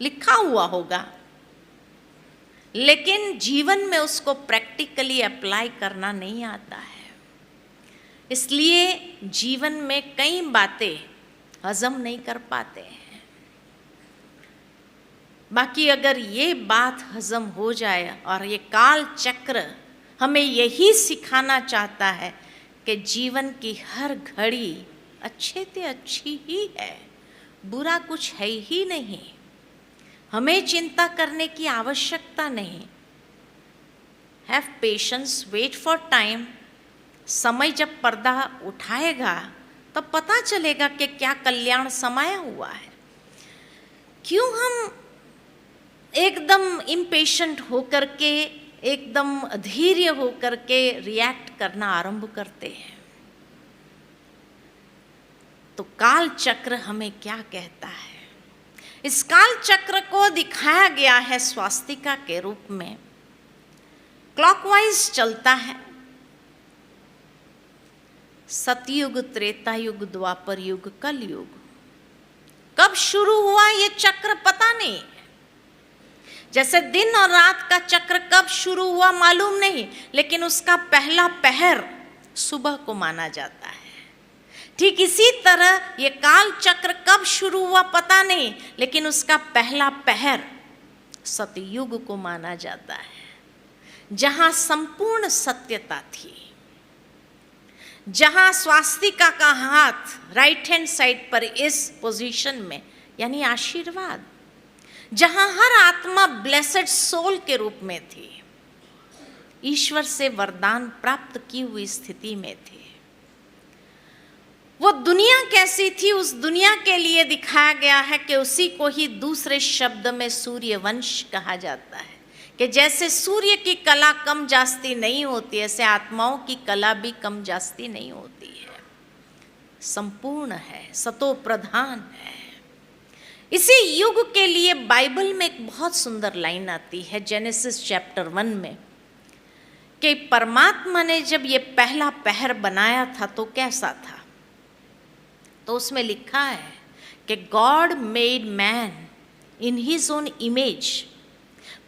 लिखा हुआ होगा, लेकिन जीवन में उसको प्रैक्टिकली अप्लाई करना नहीं आता है। इसलिए जीवन में कई बातें हजम नहीं कर पाते हैं। बाकी अगर ये बात हजम हो जाए, और ये काल चक्र हमें यही सिखाना चाहता है कि जीवन की हर घड़ी अच्छे से अच्छी ही है, बुरा कुछ है ही नहीं। हमें चिंता करने की आवश्यकता नहीं। Have patience, wait for time. समय जब पर्दा उठाएगा तब पता चलेगा कि क्या कल्याण समाया हुआ है। क्यों हम एकदम इम्पेशेंट होकर के, एकदम अधीर्य होकर के रिएक्ट करना आरंभ करते हैं। तो काल चक्र हमें क्या कहता है। इस काल चक्र को दिखाया गया है स्वास्तिका के रूप में। क्लॉकवाइज चलता है। सतयुग, त्रेता युग, द्वापर युग, कल युग। कब शुरू हुआ ये चक्र पता नहीं। जैसे दिन और रात का चक्र कब शुरू हुआ मालूम नहीं, लेकिन उसका पहला पहर सुबह को माना जाता है। ठीक इसी तरह ये काल चक्र कब शुरू हुआ पता नहीं, लेकिन उसका पहला पहर सतयुग को माना जाता है, जहां संपूर्ण सत्यता थी, जहां स्वास्तिका का हाथ राइट हैंड साइड पर इस पोजीशन में, यानी आशीर्वाद, जहां हर आत्मा ब्लेसेड सोल के रूप में थी, ईश्वर से वरदान प्राप्त की हुई स्थिति में थी। वो दुनिया कैसी थी, उस दुनिया के लिए दिखाया गया है कि उसी को ही दूसरे शब्द में सूर्यवंश कहा जाता है, कि जैसे सूर्य की कला कम जास्ती नहीं होती, ऐसे आत्माओं की कला भी कम जास्ती नहीं होती है, संपूर्ण है, सतो प्रधान है। इसी युग के लिए बाइबल में एक बहुत सुंदर लाइन आती है जेनेसिस चैप्टर 1 में, कि परमात्मा ने जब ये पहला पहर बनाया था तो कैसा था। तो उसमें लिखा है कि God made man in his own image,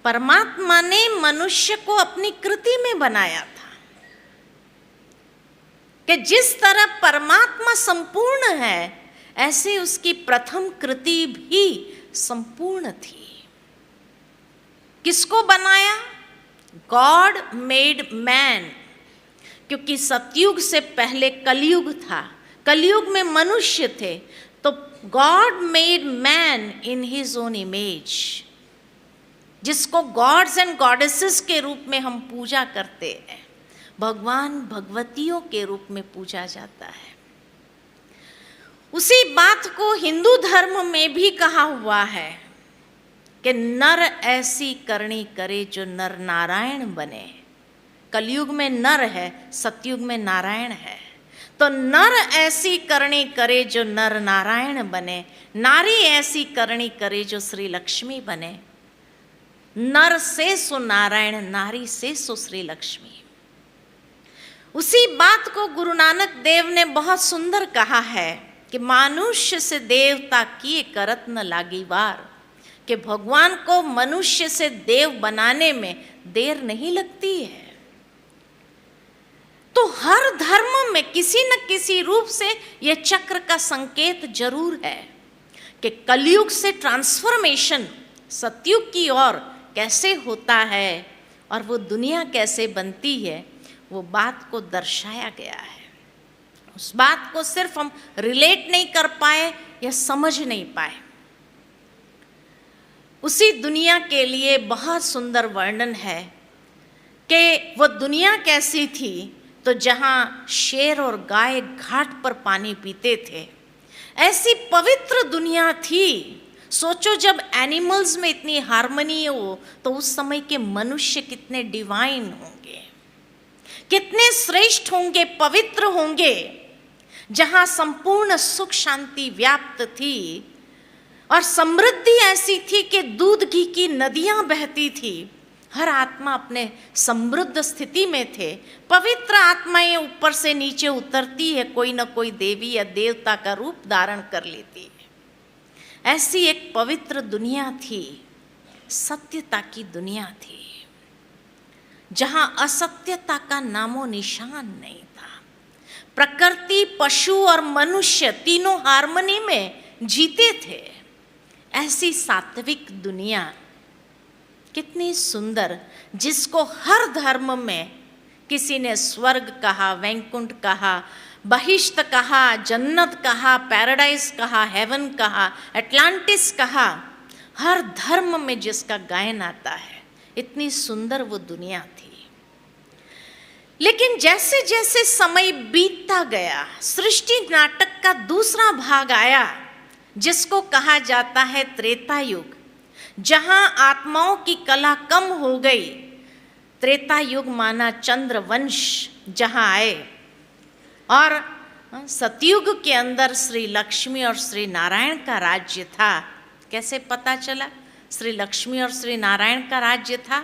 परमात्मा ने मनुष्य को अपनी कृति में बनाया था, कि जिस तरह परमात्मा संपूर्ण है ऐसे उसकी प्रथम कृति भी संपूर्ण थी। किसको बनाया? गॉड मेड मैन, क्योंकि सतयुग से पहले कलयुग था, कलयुग में मनुष्य थे, तो God made man in his own image, जिसको गॉड्स एंड गॉडेसेस के रूप में हम पूजा करते हैं, भगवान भगवतियों के रूप में पूजा जाता है। उसी बात को हिंदू धर्म में भी कहा हुआ है कि नर ऐसी करनी करे जो नर नारायण बने। कलयुग में नर है, सतयुग में नारायण है, तो नर ऐसी करनी करे जो नर नारायण बने, नारी ऐसी करनी करे जो श्री लक्ष्मी बने। नर से सो नारायण, नारी से सो श्री लक्ष्मी। उसी बात को गुरु नानक देव ने बहुत सुंदर कहा है कि मनुष्य से देवता किए करत न लागी वार, कि भगवान को मनुष्य से देव बनाने में देर नहीं लगती है। तो हर धर्म में किसी न किसी रूप से यह चक्र का संकेत जरूर है कि कलयुग से ट्रांसफॉर्मेशन सतयुग की ओर कैसे होता है और वो दुनिया कैसे बनती है, वो बात को दर्शाया गया है। उस बात को सिर्फ हम रिलेट नहीं कर पाए या समझ नहीं पाए। उसी दुनिया के लिए बहुत सुंदर वर्णन है कि वो दुनिया कैसी थी, तो जहाँ शेर और गाय घाट पर पानी पीते थे, ऐसी पवित्र दुनिया थी। सोचो जब एनिमल्स में इतनी हार्मनी हो तो उस समय के मनुष्य कितने डिवाइन होंगे, कितने श्रेष्ठ होंगे, पवित्र होंगे, जहाँ संपूर्ण सुख शांति व्याप्त थी और समृद्धि ऐसी थी कि दूध घी की नदियां बहती थी। हर आत्मा अपने समृद्ध स्थिति में थे। पवित्र आत्माएं ऊपर से नीचे उतरती है, कोई न कोई देवी या देवता का रूप धारण कर लेती है। ऐसी एक पवित्र दुनिया थी, सत्यता की दुनिया थी, जहां असत्यता का नामो निशान नहीं था। प्रकृति, पशु और मनुष्य तीनों हार्मनी में जीते थे। ऐसी सात्विक दुनिया कितनी सुंदर, जिसको हर धर्म में किसी ने स्वर्ग कहा, वैकुंठ कहा, बहिष्ठ कहा, जन्नत कहा, पैराडाइज कहा, हेवन कहा, एटलांटिस कहा। हर धर्म में जिसका गायन आता है, इतनी सुंदर वो दुनिया थी। लेकिन जैसे जैसे समय बीतता गया, सृष्टि नाटक का दूसरा भाग आया, जिसको कहा जाता है त्रेता युग, जहां आत्माओं की कला कम हो गई। त्रेता युग माना चंद्र वंश जहां आए, और सतयुग के अंदर श्री लक्ष्मी और श्री नारायण का राज्य था। कैसे पता चला श्री लक्ष्मी और श्री नारायण का राज्य था?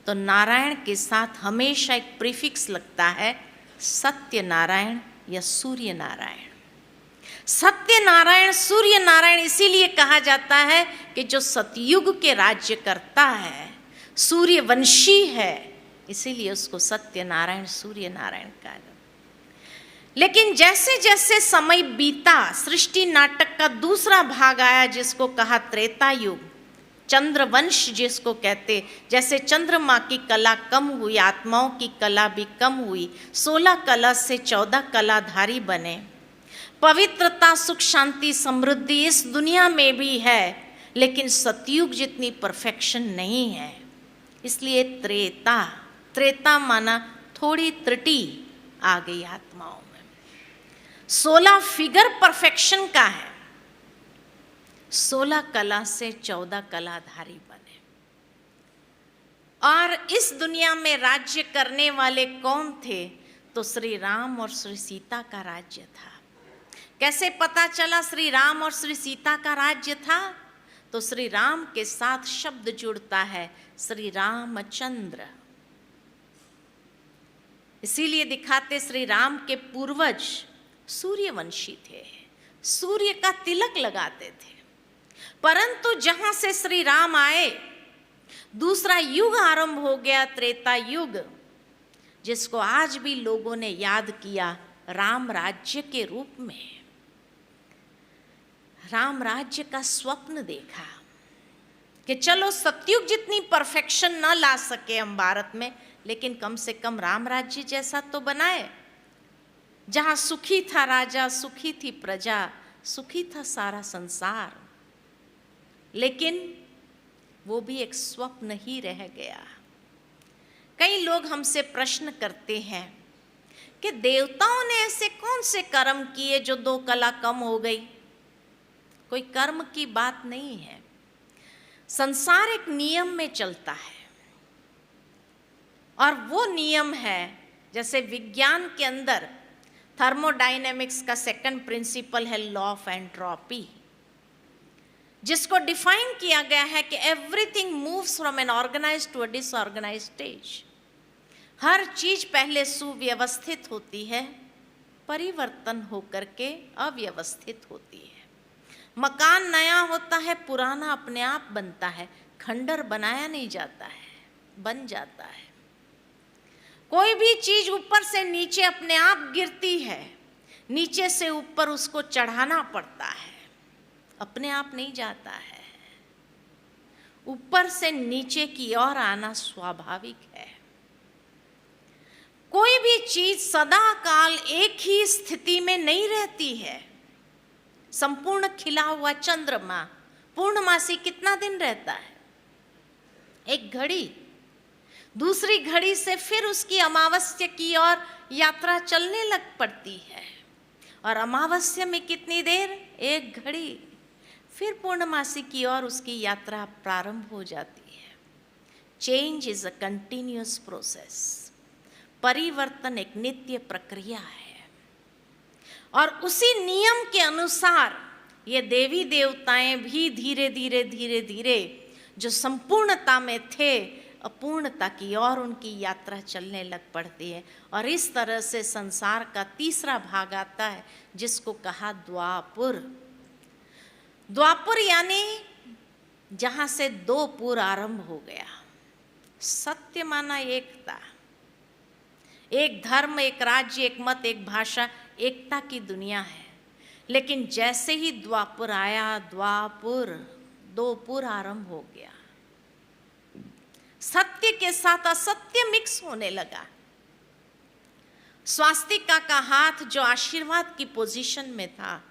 तो नारायण के साथ हमेशा एक प्रीफिक्स लगता है, सत्य नारायण या सूर्य नारायण। सत्य नारायण, सूर्य नारायण इसीलिए कहा जाता है कि जो सतयुग के राज्य करता है, सूर्यवंशी है, इसीलिए उसको सत्य नारायण, सूर्य नारायण कहा जाता है। लेकिन जैसे जैसे समय बीता, सृष्टि नाटक का दूसरा भाग आया, जिसको कहा त्रेता युग, चंद्रवंश जिसको कहते, जैसे चंद्रमा की कला कम हुई, आत्माओं की कला भी कम हुई, 16 कला से 14 कलाधारी बने। पवित्रता, सुख, शांति, समृद्धि इस दुनिया में भी है, लेकिन सतयुग जितनी परफेक्शन नहीं है। इसलिए त्रेता माना थोड़ी त्रुटि आ गई आत्माओं में। 16 फिगर परफेक्शन का है, 16 कला से 14 कलाधारी बने। और इस दुनिया में राज्य करने वाले कौन थे? तो श्री राम और श्री सीता का राज्य था। कैसे पता चला श्री राम और श्री सीता का राज्य था? तो श्री राम के साथ शब्द जुड़ता है, श्री रामचंद्र। इसीलिए दिखाते श्री राम के पूर्वज सूर्यवंशी थे, सूर्य का तिलक लगाते थे। परंतु जहां से श्री राम आए, दूसरा युग आरंभ हो गया, त्रेता युग, जिसको आज भी लोगों ने याद किया राम राज्य के रूप में। राम राज्य का स्वप्न देखा कि चलो सतयुग जितनी परफेक्शन न ला सके हम भारत में, लेकिन कम से कम राम राज्य जैसा तो बनाए, जहां सुखी था राजा, सुखी थी प्रजा, सुखी था सारा संसार। लेकिन वो भी एक स्वप्न ही रह गया। कई लोग हमसे प्रश्न करते हैं कि देवताओं ने ऐसे कौन से कर्म किए जो 2 कला कम हो गई? कोई कर्म की बात नहीं है, संसार एक नियम में चलता है। और वो नियम है, जैसे विज्ञान के अंदर थर्मोडायनेमिक्स का सेकंड प्रिंसिपल है लॉ ऑफ एंट्रोपी, जिसको डिफाइन किया गया है कि everything moves from an organised to a disorganised stage. हर चीज पहले सुव्यवस्थित होती है, परिवर्तन होकर के अव्यवस्थित होती है। मकान नया होता है, पुराना अपने आप बनता है, खंडर बनाया नहीं जाता है, बन जाता है। कोई भी चीज ऊपर से नीचे अपने आप गिरती है, नीचे से ऊपर उसको चढ़ाना पड़ता है, अपने आप नहीं जाता है। ऊपर से नीचे की ओर आना स्वाभाविक है। कोई भी चीज सदा काल एक ही स्थिति में नहीं रहती है। संपूर्ण खिला हुआ चंद्रमा पूर्णमासी कितना दिन रहता है? एक घड़ी। दूसरी घड़ी से फिर उसकी अमावस्या की ओर यात्रा चलने लग पड़ती है, और अमावस्या में कितनी देर? एक घड़ी। फिर पूर्णमासी की ओर उसकी यात्रा प्रारंभ हो जाती है। Change is a continuous process. परिवर्तन एक नित्य प्रक्रिया है, और उसी नियम के अनुसार ये देवी देवताएं भी धीरे धीरे धीरे धीरे जो संपूर्णता में थे, अपूर्णता की ओर उनकी यात्रा चलने लग पड़ती है। और इस तरह से संसार का तीसरा भाग आता है, जिसको कहा द्वापुर। द्वापुर यानी जहां से 2 पुर आरंभ हो गया। सत्य माना एकता, एक धर्म, एक राज्य, एक मत, एक भाषा, एकता की दुनिया है। लेकिन जैसे ही द्वापुर आया, द्वापुर 2 पुर आरंभ हो गया। सत्य के साथ असत्य मिक्स होने लगा। स्वास्तिका का हाथ जो आशीर्वाद की पोजीशन में था,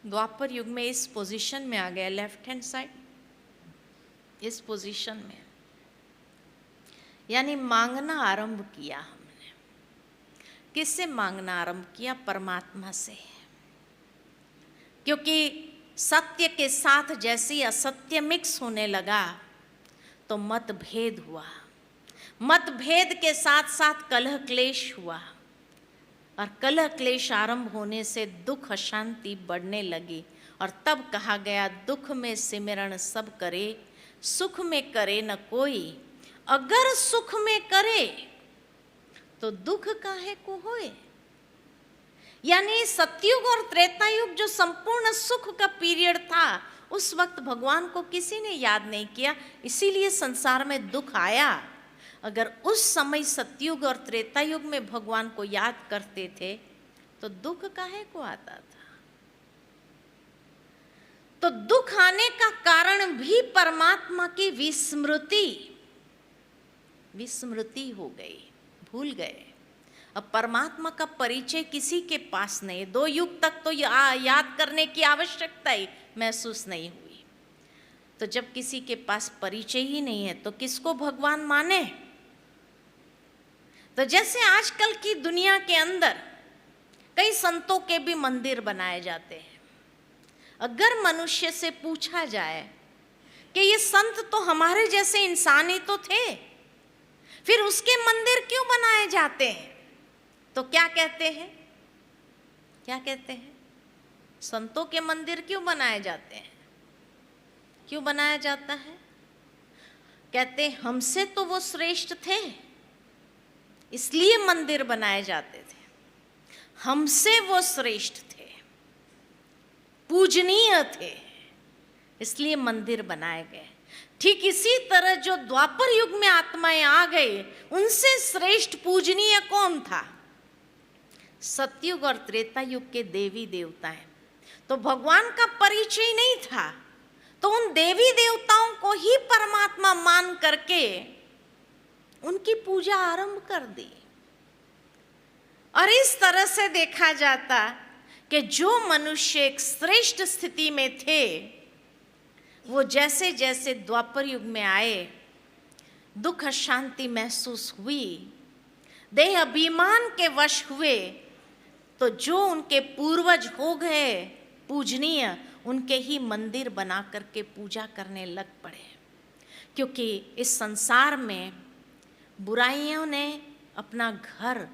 द्वापर युग में इस पोजीशन में आ गया, लेफ्ट हैंड साइड, इस पोजीशन में। यानी मांगना आरंभ किया हमने। किससे मांगना आरंभ किया? परमात्मा से। क्योंकि सत्य के साथ जैसे ही असत्य मिक्स होने लगा तो मतभेद हुआ। मतभेद के साथ साथ कलह क्लेश हुआ, और कलह क्लेश आरंभ होने से दुख अशांति बढ़ने लगी। और तब कहा गया, दुख में सिमरण सब करे, सुख में करे न कोई। अगर सुख में करे तो दुख काहे को होए। यानी सतयुग और त्रेता युग जो संपूर्ण सुख का पीरियड था, उस वक्त भगवान को किसी ने याद नहीं किया, इसीलिए संसार में दुख आया। अगर उस समय सतयुग और त्रेता युग में भगवान को याद करते थे तो दुख काहे को आता था। तो दुख आने का कारण भी परमात्मा की विस्मृति हो गई, भूल गए। अब परमात्मा का परिचय किसी के पास नहीं। 2 युग तक तो याद करने की आवश्यकता ही महसूस नहीं हुई। तो जब किसी के पास परिचय ही नहीं है तो किसको भगवान माने? तो जैसे आजकल की दुनिया के अंदर कई संतों के भी मंदिर बनाए जाते हैं। अगर मनुष्य से पूछा जाए कि ये संत तो हमारे जैसे इंसान ही तो थे, फिर उसके मंदिर क्यों बनाए जाते हैं, तो क्या कहते हैं? क्या कहते हैं? संतों के मंदिर क्यों बनाए जाते हैं? क्यों बनाया जाता है? कहते हैं हमसे तो वो श्रेष्ठ थे, इसलिए मंदिर बनाए जाते थे। हमसे वो श्रेष्ठ थे, पूजनीय थे, इसलिए मंदिर बनाए गए। ठीक इसी तरह जो द्वापर युग में आत्माएं आ गई, उनसे श्रेष्ठ पूजनीय कौन था? सतयुग और त्रेता युग के देवी देवताएं। तो भगवान का परिचय नहीं था, तो उन देवी देवताओं को ही परमात्मा मान करके उनकी पूजा आरंभ कर दी। और इस तरह से देखा जाता कि जो मनुष्य एक श्रेष्ठ स्थिति में थे, वो जैसे जैसे द्वापर युग में आए, दुख शांति महसूस हुई, देह अभिमान के वश हुए, तो जो उनके पूर्वज हो गए पूजनीय, उनके ही मंदिर बना करके पूजा करने लग पड़े। क्योंकि इस संसार में बुराइयों ने अपना घर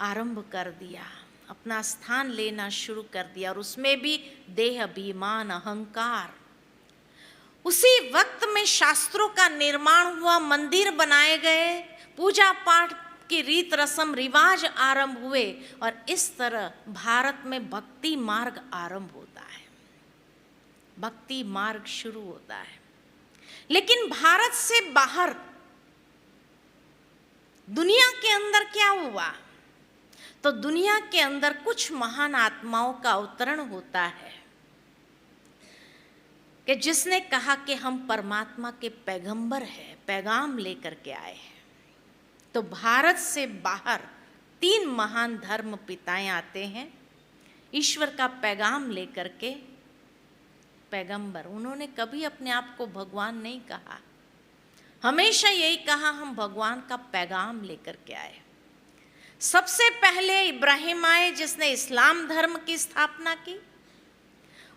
आरंभ कर दिया, अपना स्थान लेना शुरू कर दिया, और उसमें भी देह अभिमान अहंकार। उसी वक्त में शास्त्रों का निर्माण हुआ, मंदिर बनाए गए, पूजा पाठ की रीत रस्म रिवाज आरंभ हुए, और इस तरह भारत में भक्ति मार्ग आरंभ होता है, भक्ति मार्ग शुरू होता है। लेकिन भारत से बाहर दुनिया के अंदर क्या हुआ? तो दुनिया के अंदर कुछ महान आत्माओं का अवतरण होता है कि जिसने कहा कि हम परमात्मा के पैगंबर हैं, पैगाम लेकर के आए हैं। तो भारत से बाहर 3 महान धर्म पिताएं आते हैं, ईश्वर का पैगाम लेकर के। पैगंबर, उन्होंने कभी अपने आप को भगवान नहीं कहा, हमेशा यही कहा हम भगवान का पैगाम लेकर के आए। सबसे पहले इब्राहिम आए, जिसने इस्लाम धर्म की स्थापना की।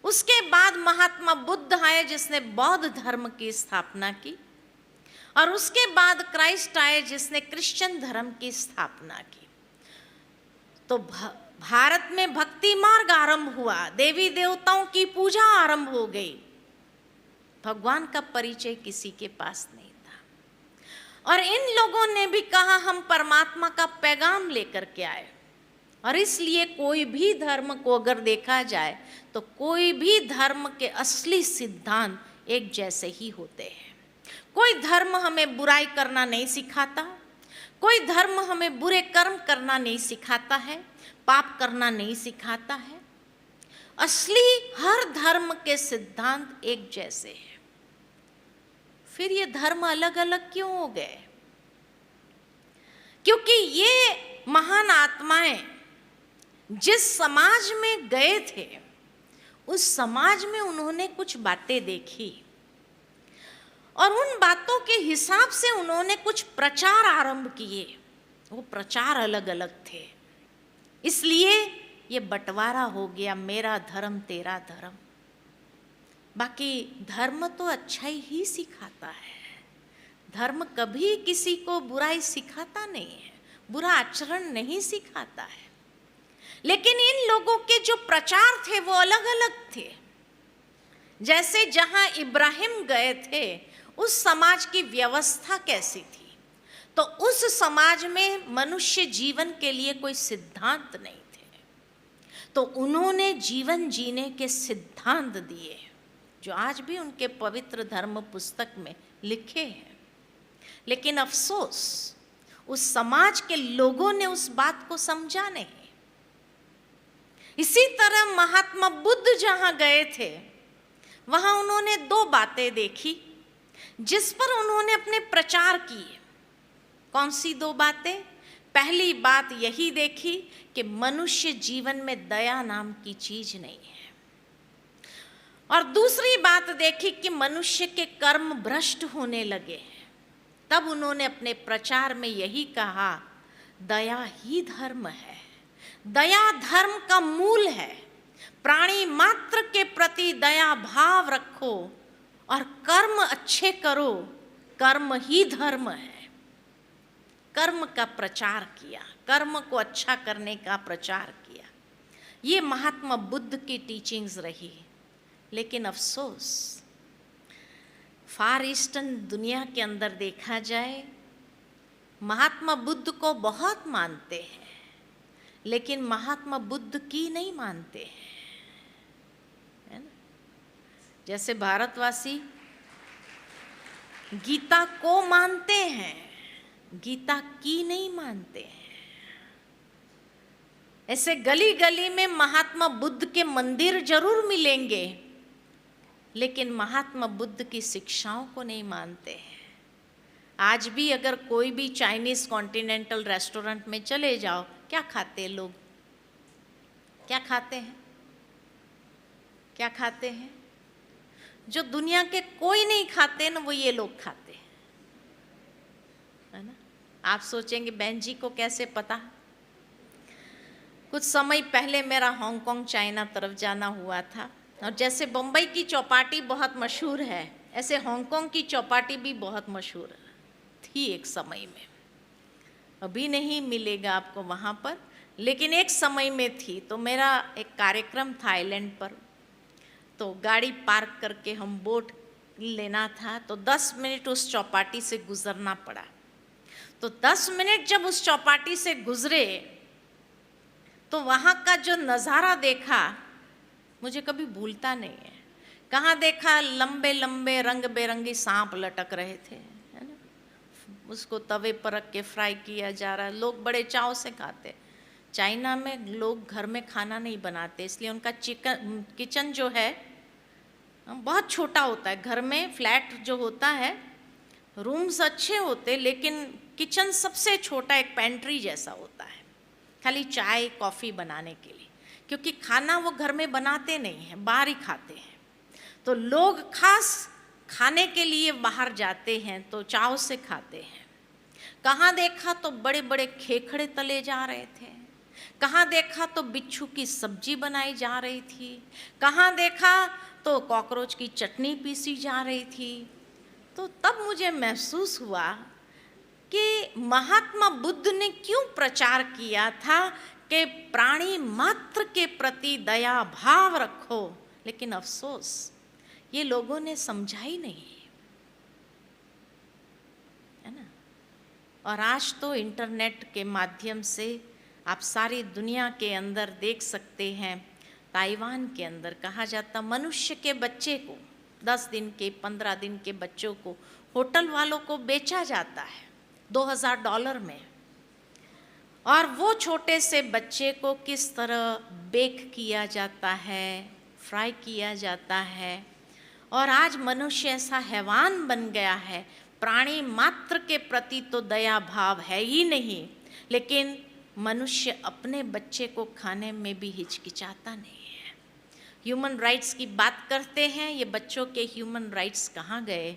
उसके बाद महात्मा बुद्ध आए, जिसने बौद्ध धर्म की स्थापना की। और उसके बाद क्राइस्ट आए, जिसने क्रिश्चियन धर्म की स्थापना की। तो भारत में भक्ति मार्ग आरंभ हुआ, देवी देवताओं की पूजा आरंभ हो गई। भगवान का परिचय किसी के पास नहीं था। और इन लोगों ने भी कहा हम परमात्मा का पैगाम लेकर के आए। और इसलिए कोई भी धर्म को अगर देखा जाए तो कोई भी धर्म के असली सिद्धांत एक जैसे ही होते हैं। कोई धर्म हमें बुराई करना नहीं सिखाता, कोई धर्म हमें बुरे कर्म करना नहीं सिखाता है, पाप करना नहीं सिखाता है। असली हर धर्म के सिद्धांत एक जैसे हैं। फिर ये धर्म अलग अलग क्यों हो गए? क्योंकि ये महान आत्माएं जिस समाज में गए थे, उस समाज में उन्होंने कुछ बातें देखी और उन बातों के हिसाब से उन्होंने कुछ प्रचार आरंभ किए। वो प्रचार अलग अलग थे, इसलिए ये बंटवारा हो गया, मेरा धर्म तेरा धर्म। बाकी धर्म तो अच्छा ही सिखाता है, धर्म कभी किसी को बुराई सिखाता नहीं है, बुरा आचरण नहीं सिखाता है। लेकिन इन लोगों के जो प्रचार थे वो अलग अलग थे। जैसे जहां इब्राहिम गए थे उस समाज की व्यवस्था कैसी थी, तो उस समाज में मनुष्य जीवन के लिए कोई सिद्धांत नहीं थे, तो उन्होंने जीवन जीने के सिद्धांत दिए जो आज भी उनके पवित्र धर्म पुस्तक में लिखे हैं। लेकिन अफसोस उस समाज के लोगों ने उस बात को समझा नहीं। इसी तरह महात्मा बुद्ध जहां गए थे वहां उन्होंने दो बातें देखी जिस पर उन्होंने अपने प्रचार किए। कौन सी दो बातें? पहली बात यही देखी कि मनुष्य जीवन में दया नाम की चीज नहीं है, और दूसरी बात देखी कि मनुष्य के कर्म भ्रष्ट होने लगे हैं। तब उन्होंने अपने प्रचार में यही कहा, दया ही धर्म है, दया धर्म का मूल है। प्राणी मात्र के प्रति दया भाव रखो और कर्म अच्छे करो, कर्म ही धर्म है। कर्म का प्रचार किया, कर्म को अच्छा करने का प्रचार किया। ये महात्मा बुद्ध की टीचिंग्स रही। लेकिन अफसोस, फार ईस्टर्न दुनिया के अंदर देखा जाए, महात्मा बुद्ध को बहुत मानते हैं लेकिन महात्मा बुद्ध की नहीं मानते हैं, है ना? जैसे भारतवासी गीता को मानते हैं, गीता की नहीं मानते हैं। ऐसे गली गली में महात्मा बुद्ध के मंदिर जरूर मिलेंगे लेकिन महात्मा बुद्ध की शिक्षाओं को नहीं मानते हैं। आज भी अगर कोई भी चाइनीज कॉन्टिनेंटल रेस्टोरेंट में चले जाओ, क्या खाते हैं लोग? क्या खाते हैं? क्या खाते हैं? जो दुनिया के कोई नहीं खाते ना, वो ये लोग खाते हैं, है ना? आप सोचेंगे बहन जी को कैसे पता? कुछ समय पहले मेरा हांगकांग चाइना तरफ जाना हुआ था, और जैसे बम्बई की चौपाटी बहुत मशहूर है, ऐसे हांगकांग की चौपाटी भी बहुत मशहूर थी एक समय में। अभी नहीं मिलेगा आपको वहाँ पर, लेकिन एक समय में थी। तो मेरा एक कार्यक्रम था आइलैंड पर, तो गाड़ी पार्क करके हम बोट लेना था, तो 10 मिनट उस चौपाटी से गुजरना पड़ा। तो 10 मिनट जब उस चौपाटी से गुजरे तो वहाँ का जो नज़ारा देखा मुझे कभी भूलता नहीं है। कहाँ देखा, लंबे लंबे रंग बेरंगी सांप लटक रहे थे, है ना? उसको तवे पर रख के फ्राई किया जा रहा है, लोग बड़े चाव से खाते। चाइना में लोग घर में खाना नहीं बनाते, इसलिए उनका किचन जो है बहुत छोटा होता है। घर में फ्लैट जो होता है, रूम्स अच्छे होते लेकिन किचन सबसे छोटा, एक पेंट्री जैसा होता है, खाली चाय कॉफ़ी बनाने के लिए, क्योंकि खाना वो घर में बनाते नहीं हैं, बाहर ही खाते हैं। तो लोग खास खाने के लिए बाहर जाते हैं तो चाव से खाते हैं। कहाँ देखा तो बड़े बड़े खेखड़े तले जा रहे थे, कहाँ देखा तो बिच्छू की सब्जी बनाई जा रही थी, कहाँ देखा तो कॉकरोच की चटनी पीसी जा रही थी। तो तब मुझे महसूस हुआ कि महात्मा बुद्ध ने क्यों प्रचार किया था कि प्राणी मात्र के प्रति दया भाव रखो, लेकिन अफसोस ये लोगों ने समझा ही नहीं, है ना? और आज तो इंटरनेट के माध्यम से आप सारी दुनिया के अंदर देख सकते हैं। ताइवान के अंदर कहा जाता, मनुष्य के बच्चे को, 10 दिन के 15 दिन के बच्चों को होटल वालों को बेचा जाता है $2000 में, और वो छोटे से बच्चे को किस तरह बेक किया जाता है, फ्राई किया जाता है। और आज मनुष्य ऐसा हैवान बन गया है, प्राणी मात्र के प्रति तो दया भाव है ही नहीं, लेकिन मनुष्य अपने बच्चे को खाने में भी हिचकिचाता नहीं है। ह्यूमन राइट्स की बात करते हैं, ये बच्चों के ह्यूमन राइट्स कहाँ गए?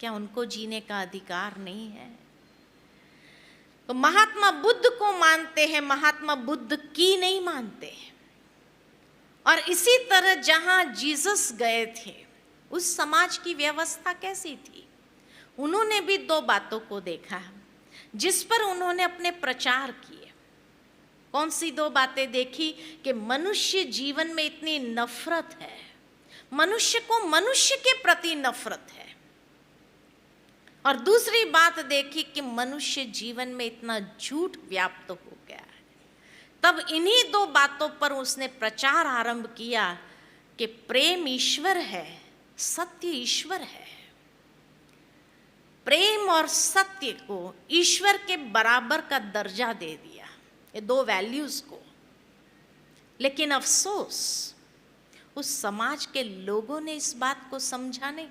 क्या उनको जीने का अधिकार नहीं है? तो महात्मा बुद्ध को मानते हैं, महात्मा बुद्ध की नहीं मानते हैं। और इसी तरह जहाँ जीसस गए थे, उस समाज की व्यवस्था कैसी थी? उन्होंने भी 2 बातों को देखा जिस पर उन्होंने अपने प्रचार किए। कौन सी 2 बातें देखी? कि मनुष्य जीवन में इतनी नफरत है, मनुष्य को मनुष्य के प्रति नफरत है। और दूसरी बात देखी कि मनुष्य जीवन में इतना झूठ व्याप्त हो गया है। तब इन्हीं 2 बातों पर उसने प्रचार आरंभ किया कि प्रेम ईश्वर है, सत्य ईश्वर है। प्रेम और सत्य को ईश्वर के बराबर का दर्जा दे दिया, ये 2 वैल्यूज को। लेकिन अफसोस, उस समाज के लोगों ने इस बात को समझा नहीं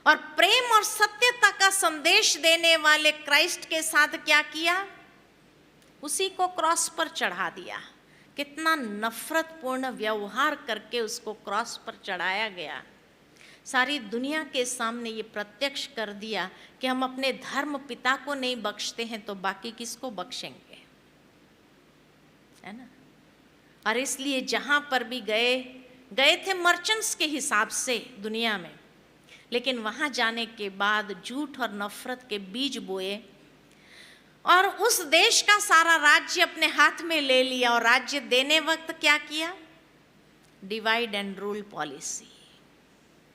और प्रेम और सत्यता का संदेश देने वाले क्राइस्ट के साथ क्या किया, उसी को क्रॉस पर चढ़ा दिया। कितना नफरतपूर्ण व्यवहार करके उसको क्रॉस पर चढ़ाया गया। सारी दुनिया के सामने ये प्रत्यक्ष कर दिया कि हम अपने धर्म पिता को नहीं बख्शते हैं तो बाकी किसको बख्शेंगे, है ना। और इसलिए जहाँ पर भी गए थे मर्चेंट्स के हिसाब से दुनिया में, लेकिन वहाँ जाने के बाद झूठ और नफरत के बीज बोए और उस देश का सारा राज्य अपने हाथ में ले लिया। और राज्य देने वक्त क्या किया, डिवाइड एंड रूल पॉलिसी,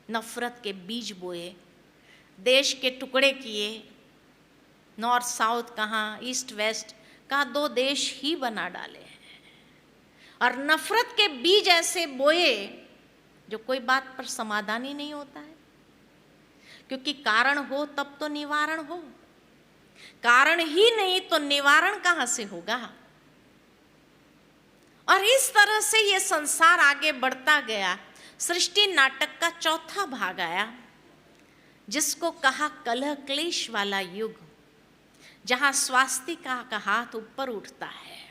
नफरत के बीज बोए, देश के टुकड़े किए, नॉर्थ साउथ कहाँ, ईस्ट वेस्ट कहाँ, 2 देश ही बना डाले हैं। और नफरत के बीज ऐसे बोए जो कोई बात पर समाधान ही नहीं होता है, क्योंकि कारण हो तब तो निवारण हो, कारण ही नहीं तो निवारण कहाँ से होगा। और इस तरह से ये संसार आगे बढ़ता गया। सृष्टि नाटक का चौथा भाग आया, जिसको कहा कलह क्लेश वाला युग, जहां स्वास्तिका का हाथ ऊपर उठता है।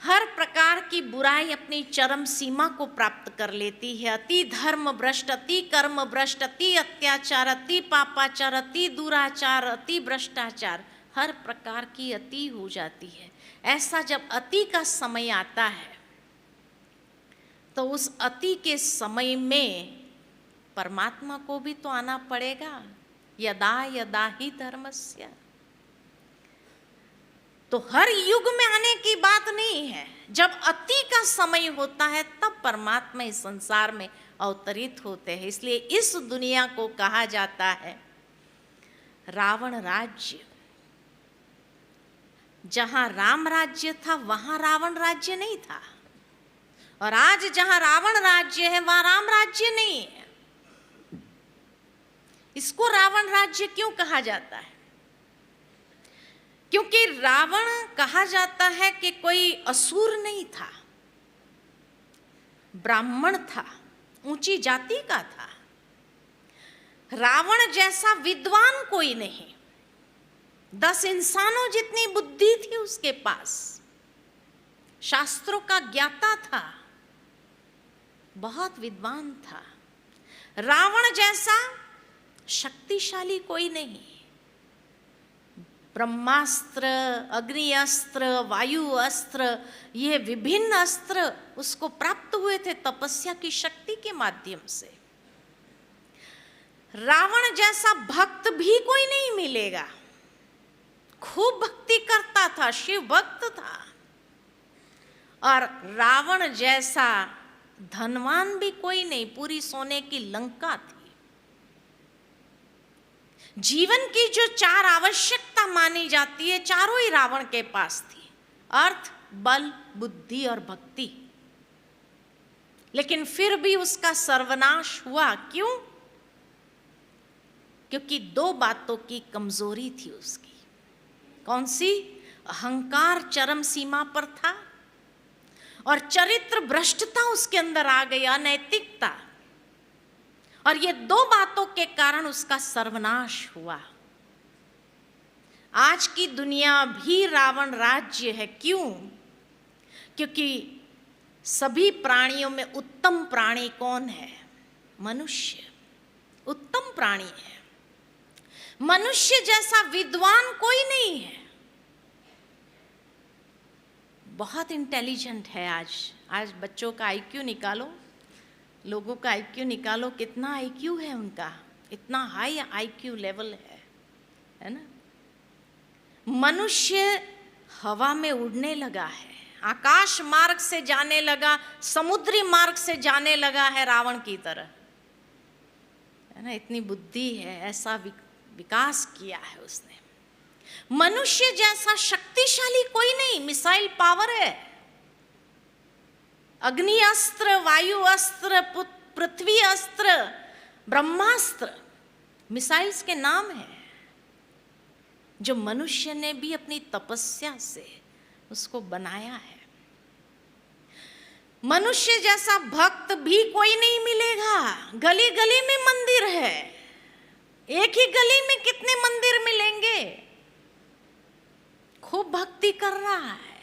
हर प्रकार की बुराई अपनी चरम सीमा को प्राप्त कर लेती है। अति धर्म भ्रष्ट, अति कर्म भ्रष्ट, अति अत्याचार, अति पापाचार, अति दुराचार, अति भ्रष्टाचार, हर प्रकार की अति हो जाती है। ऐसा जब अति का समय आता है तो उस अति के समय में परमात्मा को भी तो आना पड़ेगा। यदा यदा ही धर्मस्य, तो हर युग में आने की बात नहीं है। जब अति का समय होता है तब परमात्मा इस संसार में अवतरित होते हैं। इसलिए इस दुनिया को कहा जाता है रावण राज्य। जहां राम राज्य था वहां रावण राज्य नहीं था, और आज जहां रावण राज्य है वहां राम राज्य नहीं है। इसको रावण राज्य क्यों कहा जाता है? क्योंकि रावण कहा जाता है कि कोई असुर नहीं था, ब्राह्मण था, ऊंची जाति का था। रावण जैसा विद्वान कोई नहीं, 10 इंसानों जितनी बुद्धि थी उसके पास, शास्त्रों का ज्ञाता था, बहुत विद्वान था। रावण जैसा शक्तिशाली कोई नहीं। ब्रह्मास्त्र, अग्नि अस्त्र, वायु अस्त्र, ये विभिन्न अस्त्र उसको प्राप्त हुए थे तपस्या की शक्ति के माध्यम से। रावण जैसा भक्त भी कोई नहीं मिलेगा। खूब भक्ति करता था, शिव भक्त था। और रावण जैसा धनवान भी कोई नहीं, पूरी सोने की लंका थी। जीवन की जो 4 आवश्यकता मानी जाती है, चारों ही रावण के पास थी, अर्थ, बल, बुद्धि और भक्ति। लेकिन फिर भी उसका सर्वनाश हुआ। क्यों? क्योंकि 2 बातों की कमजोरी थी उसकी। कौन सी? अहंकार चरम सीमा पर था और चरित्र भ्रष्टता उसके अंदर आ गई, अनैतिकता। और ये 2 बातों के कारण उसका सर्वनाश हुआ। आज की दुनिया भी रावण राज्य है। क्यों? क्योंकि सभी प्राणियों में उत्तम प्राणी कौन है? मनुष्य उत्तम प्राणी है। मनुष्य जैसा विद्वान कोई नहीं है। बहुत इंटेलिजेंट है। आज बच्चों का आईक्यू निकालो, लोगों का आईक्यू निकालो, कितना आईक्यू है उनका, इतना हाई आईक्यू लेवल है ना। मनुष्य हवा में उड़ने लगा है, आकाश मार्ग से जाने लगा, समुद्री मार्ग से जाने लगा है रावण की तरह, है ना। इतनी बुद्धि है, ऐसा विकास किया है उसने। मनुष्य जैसा शक्तिशाली कोई नहीं। मिसाइल पावर है, अग्नि अस्त्र, वायु अस्त्र, पृथ्वी अस्त्र, ब्रह्मास्त्र, मिसाइल्स के नाम है, जो मनुष्य ने भी अपनी तपस्या से उसको बनाया है। मनुष्य जैसा भक्त भी कोई नहीं मिलेगा। गली गली में मंदिर है, एक ही गली में कितने मंदिर मिलेंगे। खूब भक्ति कर रहा है,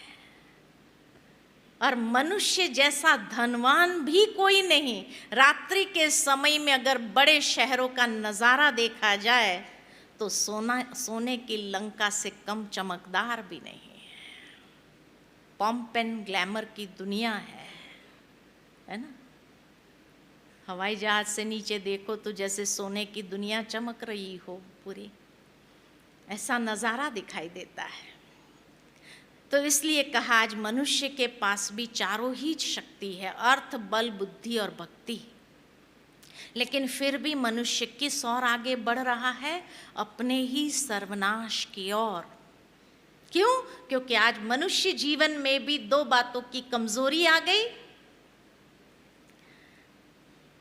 और मनुष्य जैसा धनवान भी कोई नहीं। रात्रि के समय में अगर बड़े शहरों का नजारा देखा जाए तो सोने की लंका से कम चमकदार भी नहीं है। पॉम्प एंड ग्लैमर की दुनिया है ना। हवाई जहाज से नीचे देखो तो जैसे सोने की दुनिया चमक रही हो पूरी, ऐसा नजारा दिखाई देता है। तो इसलिए कहा आज मनुष्य के पास भी चारों ही शक्ति है, अर्थ, बल, बुद्धि और भक्ति। लेकिन फिर भी मनुष्य किस ओर आगे बढ़ रहा है? अपने ही सर्वनाश की ओर। क्यों? क्योंकि आज मनुष्य जीवन में भी दो बातों की कमजोरी आ गई।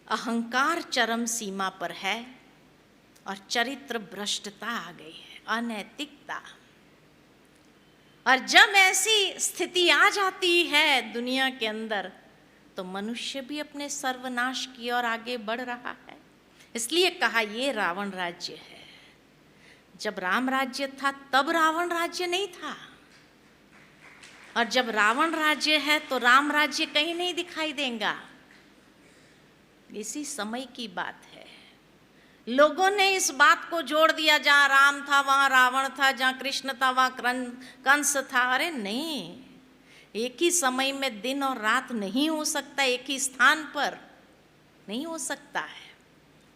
अहंकार चरम सीमा पर है और चरित्र भ्रष्टता आ गई है, अनैतिकता। और जब ऐसी स्थिति आ जाती है दुनिया के अंदर तो मनुष्य भी अपने सर्वनाश की ओर आगे बढ़ रहा है। इसलिए कहा ये रावण राज्य है। जब राम राज्य था तब रावण राज्य नहीं था, और जब रावण राज्य है तो राम राज्य कहीं नहीं दिखाई देगा। इसी समय की बात है। लोगों ने इस बात को जोड़ दिया, जहाँ राम था वहाँ रावण था, जहाँ कृष्ण था वहाँ कंस था। अरे नहीं, एक ही समय में दिन और रात नहीं हो सकता, एक ही स्थान पर नहीं हो सकता है।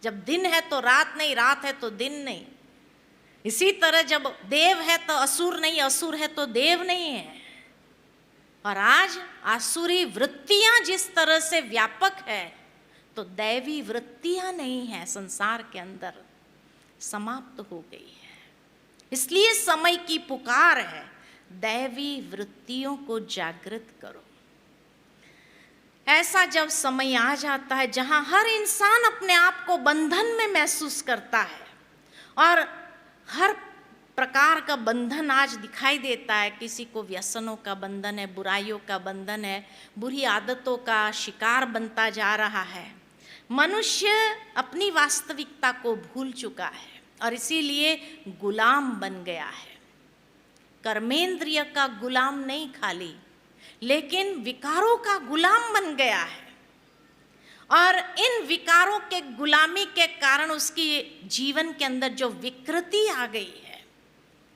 जब दिन है तो रात नहीं, रात है तो दिन नहीं। इसी तरह जब देव है तो असुर नहीं, असुर है तो देव नहीं है। और आज आसुरी वृत्तियां जिस तरह से व्यापक है तो दैवी वृत्तियां नहीं है, संसार के अंदर समाप्त हो गई है। इसलिए समय की पुकार है, दैवी वृत्तियों को जागृत करो। ऐसा जब समय आ जाता है जहां हर इंसान अपने आप को बंधन में महसूस करता है, और हर प्रकार का बंधन आज दिखाई देता है। किसी को व्यसनों का बंधन है, बुराइयों का बंधन है, बुरी आदतों का शिकार बनता जा रहा है। मनुष्य अपनी वास्तविकता को भूल चुका है और इसीलिए गुलाम बन गया है। कर्मेंद्रिय का गुलाम नहीं खाली, लेकिन विकारों का गुलाम बन गया है। और इन विकारों के गुलामी के कारण उसकी जीवन के अंदर जो विकृति आ गई है,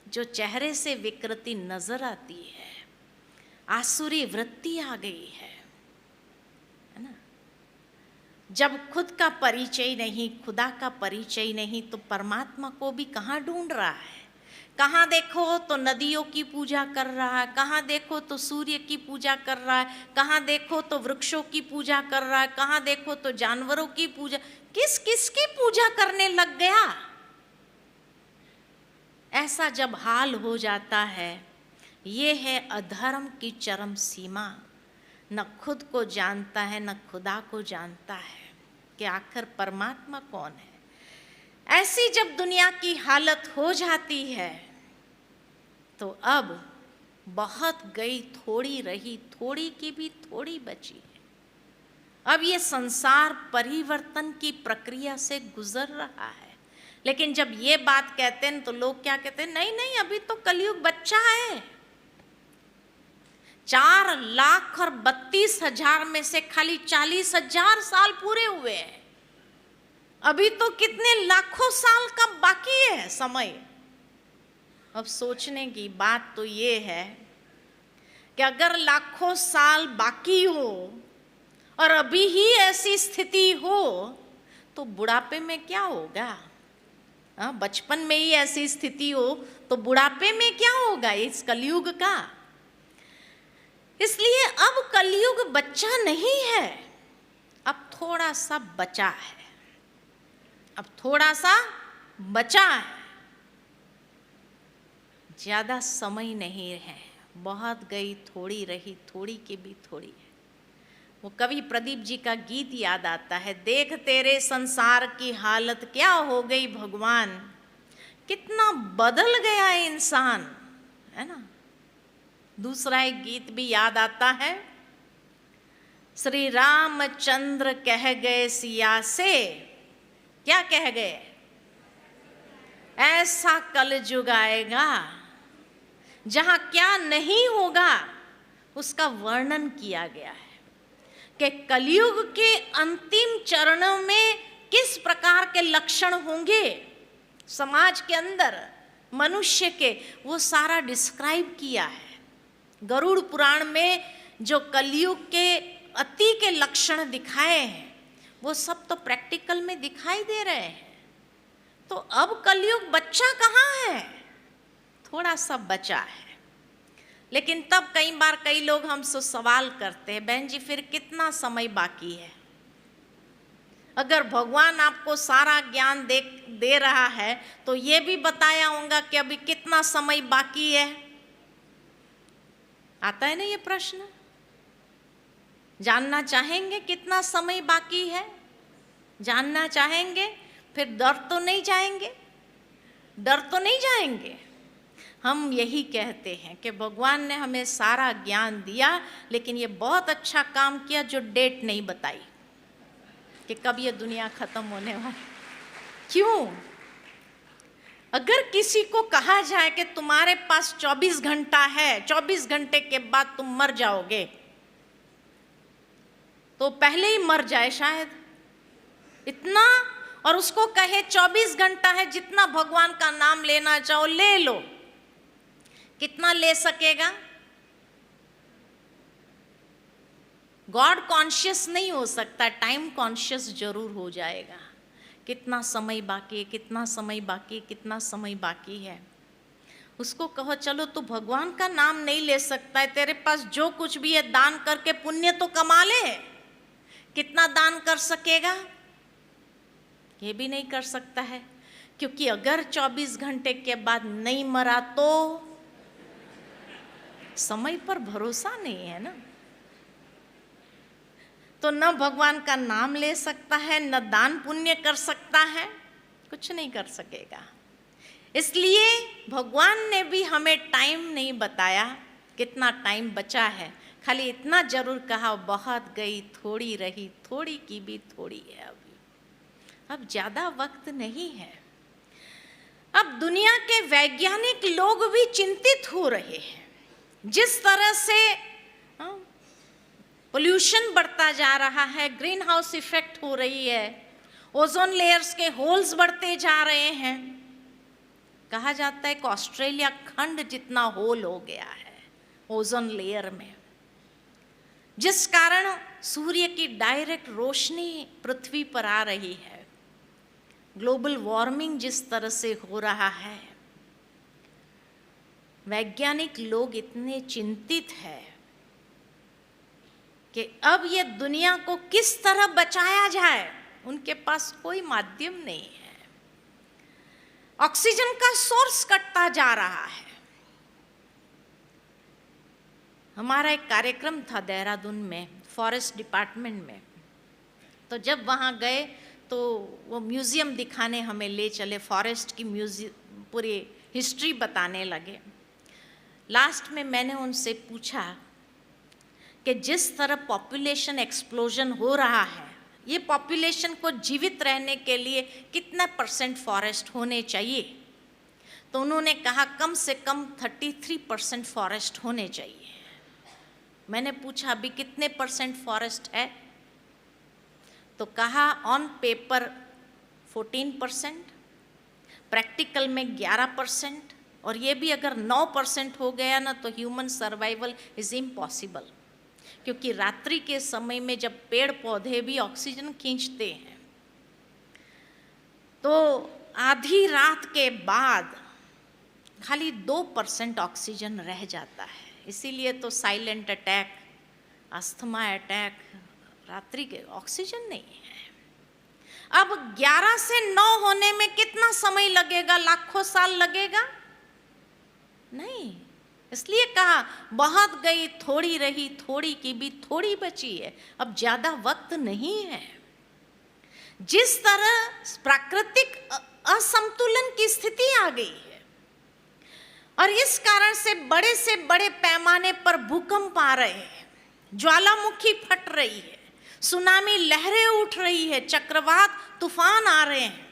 जो चेहरे से विकृति नजर आती है, आसुरी वृत्ति आ गई है ना। जब खुद का परिचय नहीं, खुदा का परिचय नहीं, तो परमात्मा को भी कहाँ ढूंढ रहा है? कहाँ देखो तो नदियों की पूजा कर रहा है, कहाँ देखो तो सूर्य की पूजा कर रहा है, कहाँ देखो तो वृक्षों की पूजा कर रहा है, कहाँ देखो तो जानवरों की पूजा। किस किस की पूजा करने लग गया? ऐसा जब हाल हो जाता है, ये है अधर्म की चरम सीमा। न खुद को जानता है, न खुदा को जानता है कि आखिर परमात्मा कौन है। ऐसी जब दुनिया की हालत हो जाती है तो अब बहुत गई, थोड़ी रही, थोड़ी की भी थोड़ी बची है। अब ये संसार परिवर्तन की प्रक्रिया से गुजर रहा है। लेकिन जब ये बात कहते हैं तो लोग क्या कहते हैं? नहीं नहीं, अभी तो कलयुग बच्चा है। 4,32,000 में से खाली 40,000 साल पूरे हुए हैं। अभी तो कितने लाखों साल का बाकी है समय। अब सोचने की बात तो ये है कि अगर लाखों साल बाकी हो और अभी ही ऐसी स्थिति हो तो बुढ़ापे में क्या होगा? बचपन में ही ऐसी स्थिति हो तो बुढ़ापे में क्या होगा इस कलयुग का? इसलिए अब कलयुग बच्चा नहीं है, अब थोड़ा सा बचा है, अब थोड़ा सा बचा है। ज्यादा समय नहीं है, बहुत गई, थोड़ी रही, थोड़ी की भी थोड़ी है। वो कवि प्रदीप जी का गीत याद आता है, देख तेरे संसार की हालत क्या हो गई भगवान, कितना बदल गया इंसान, है ना। दूसरा एक गीत भी याद आता है, श्री रामचंद्र कह गए सिया से, क्या कह गए? ऐसा कलयुग आएगा जहां क्या नहीं होगा उसका वर्णन किया गया है कि कलयुग के अंतिम चरणों में किस प्रकार के लक्षण होंगे समाज के अंदर मनुष्य के, वो सारा डिस्क्राइब किया है। गरुड़ पुराण में जो कलयुग के अति के लक्षण दिखाए हैं वो सब तो प्रैक्टिकल में दिखाई दे रहे हैं। तो अब कलयुग बच्चा कहाँ है? थोड़ा सा बचा है। लेकिन तब कई बार कई लोग हमसे सवाल करते हैं, बहन जी फिर कितना समय बाकी है? अगर भगवान आपको सारा ज्ञान दे रहा है तो ये भी बताया होगा कि अभी कितना समय बाकी है। आता है ना ये प्रश्न? जानना चाहेंगे कितना समय बाकी है? जानना चाहेंगे? फिर डर तो नहीं जाएंगे? डर तो नहीं जाएंगे? हम यही कहते हैं कि भगवान ने हमें सारा ज्ञान दिया, लेकिन ये बहुत अच्छा काम किया जो डेट नहीं बताई कि कब ये दुनिया खत्म होने वाली। क्यों? अगर किसी को कहा जाए कि तुम्हारे पास 24 घंटा है, 24 घंटे के बाद तुम मर जाओगे, तो पहले ही मर जाए शायद। इतना, और उसको कहे 24 घंटा है, जितना भगवान का नाम लेना चाहो ले लो, कितना ले सकेगा? गॉड कॉन्शियस नहीं हो सकता, टाइम कॉन्शियस जरूर हो जाएगा। कितना समय बाकी है, कितना समय बाकी, कितना समय बाकी है। उसको कहो चलो तू भगवान का नाम नहीं ले सकता है, तेरे पास जो कुछ भी है दान करके पुण्य तो कमा ले। कितना दान कर सकेगा? ये भी नहीं कर सकता है, क्योंकि अगर 24 घंटे के बाद नहीं मरा तो समय पर भरोसा नहीं है ना। तो न भगवान का नाम ले सकता है, न दान पुण्य कर सकता है, कुछ नहीं कर सकेगा। इसलिए भगवान ने भी हमें टाइम नहीं बताया कितना टाइम बचा है, खाली इतना जरूर कहा बहुत गई थोड़ी रही, थोड़ी की भी थोड़ी है। अब ज्यादा वक्त नहीं है। अब दुनिया के वैज्ञानिक लोग भी चिंतित हो रहे हैं। जिस तरह से पोल्यूशन बढ़ता जा रहा है, ग्रीन हाउस इफेक्ट हो रही है, ओजोन लेयर्स के होल्स बढ़ते जा रहे हैं। कहा जाता है कि ऑस्ट्रेलिया खंड जितना होल हो गया है ओजोन लेयर में, जिस कारण सूर्य की डायरेक्ट रोशनी पृथ्वी पर आ रही है। ग्लोबल वार्मिंग जिस तरह से हो रहा है, वैज्ञानिक लोग इतने चिंतित हैं कि अब ये दुनिया को किस तरह बचाया जाए, उनके पास कोई माध्यम नहीं है। ऑक्सीजन का सोर्स कटता जा रहा है। हमारा एक कार्यक्रम था देहरादून में, फॉरेस्ट डिपार्टमेंट में, तो जब वहाँ गए तो वो म्यूज़ियम दिखाने हमें ले चले, फॉरेस्ट की म्यूज़ियम पूरी हिस्ट्री बताने लगे। लास्ट में मैंने उनसे पूछा कि जिस तरह पॉपुलेशन एक्सप्लोजन हो रहा है, ये पॉपुलेशन को जीवित रहने के लिए कितना % फॉरेस्ट होने चाहिए? तो उन्होंने कहा कम से कम 33% फॉरेस्ट होने चाहिए। मैंने पूछा अभी कितने % फॉरेस्ट है? तो कहा ऑन पेपर 14%, प्रैक्टिकल में 11%, और ये भी अगर 9% हो गया ना तो ह्यूमन सर्वाइवल इज इम्पॉसिबल, क्योंकि रात्रि के समय में जब पेड़ पौधे भी ऑक्सीजन खींचते हैं तो आधी रात के बाद खाली 2% ऑक्सीजन रह जाता है। इसीलिए तो साइलेंट अटैक, अस्थमा अटैक, रात्रि के ऑक्सीजन नहीं है। अब 11 से 9 होने में कितना समय लगेगा? लाखों साल लगेगा? नहीं। इसलिए कहा बहुत गई थोड़ी रही, थोड़ी की भी थोड़ी बची है। अब ज्यादा वक्त नहीं है। जिस तरह प्राकृतिक असंतुलन की स्थिति आ गई है और इस कारण से बड़े पैमाने पर भूकंप आ रहे हैं, ज्वालामुखी फट रही है, सुनामी लहरें उठ रही है, चक्रवात तूफान आ रहे हैं।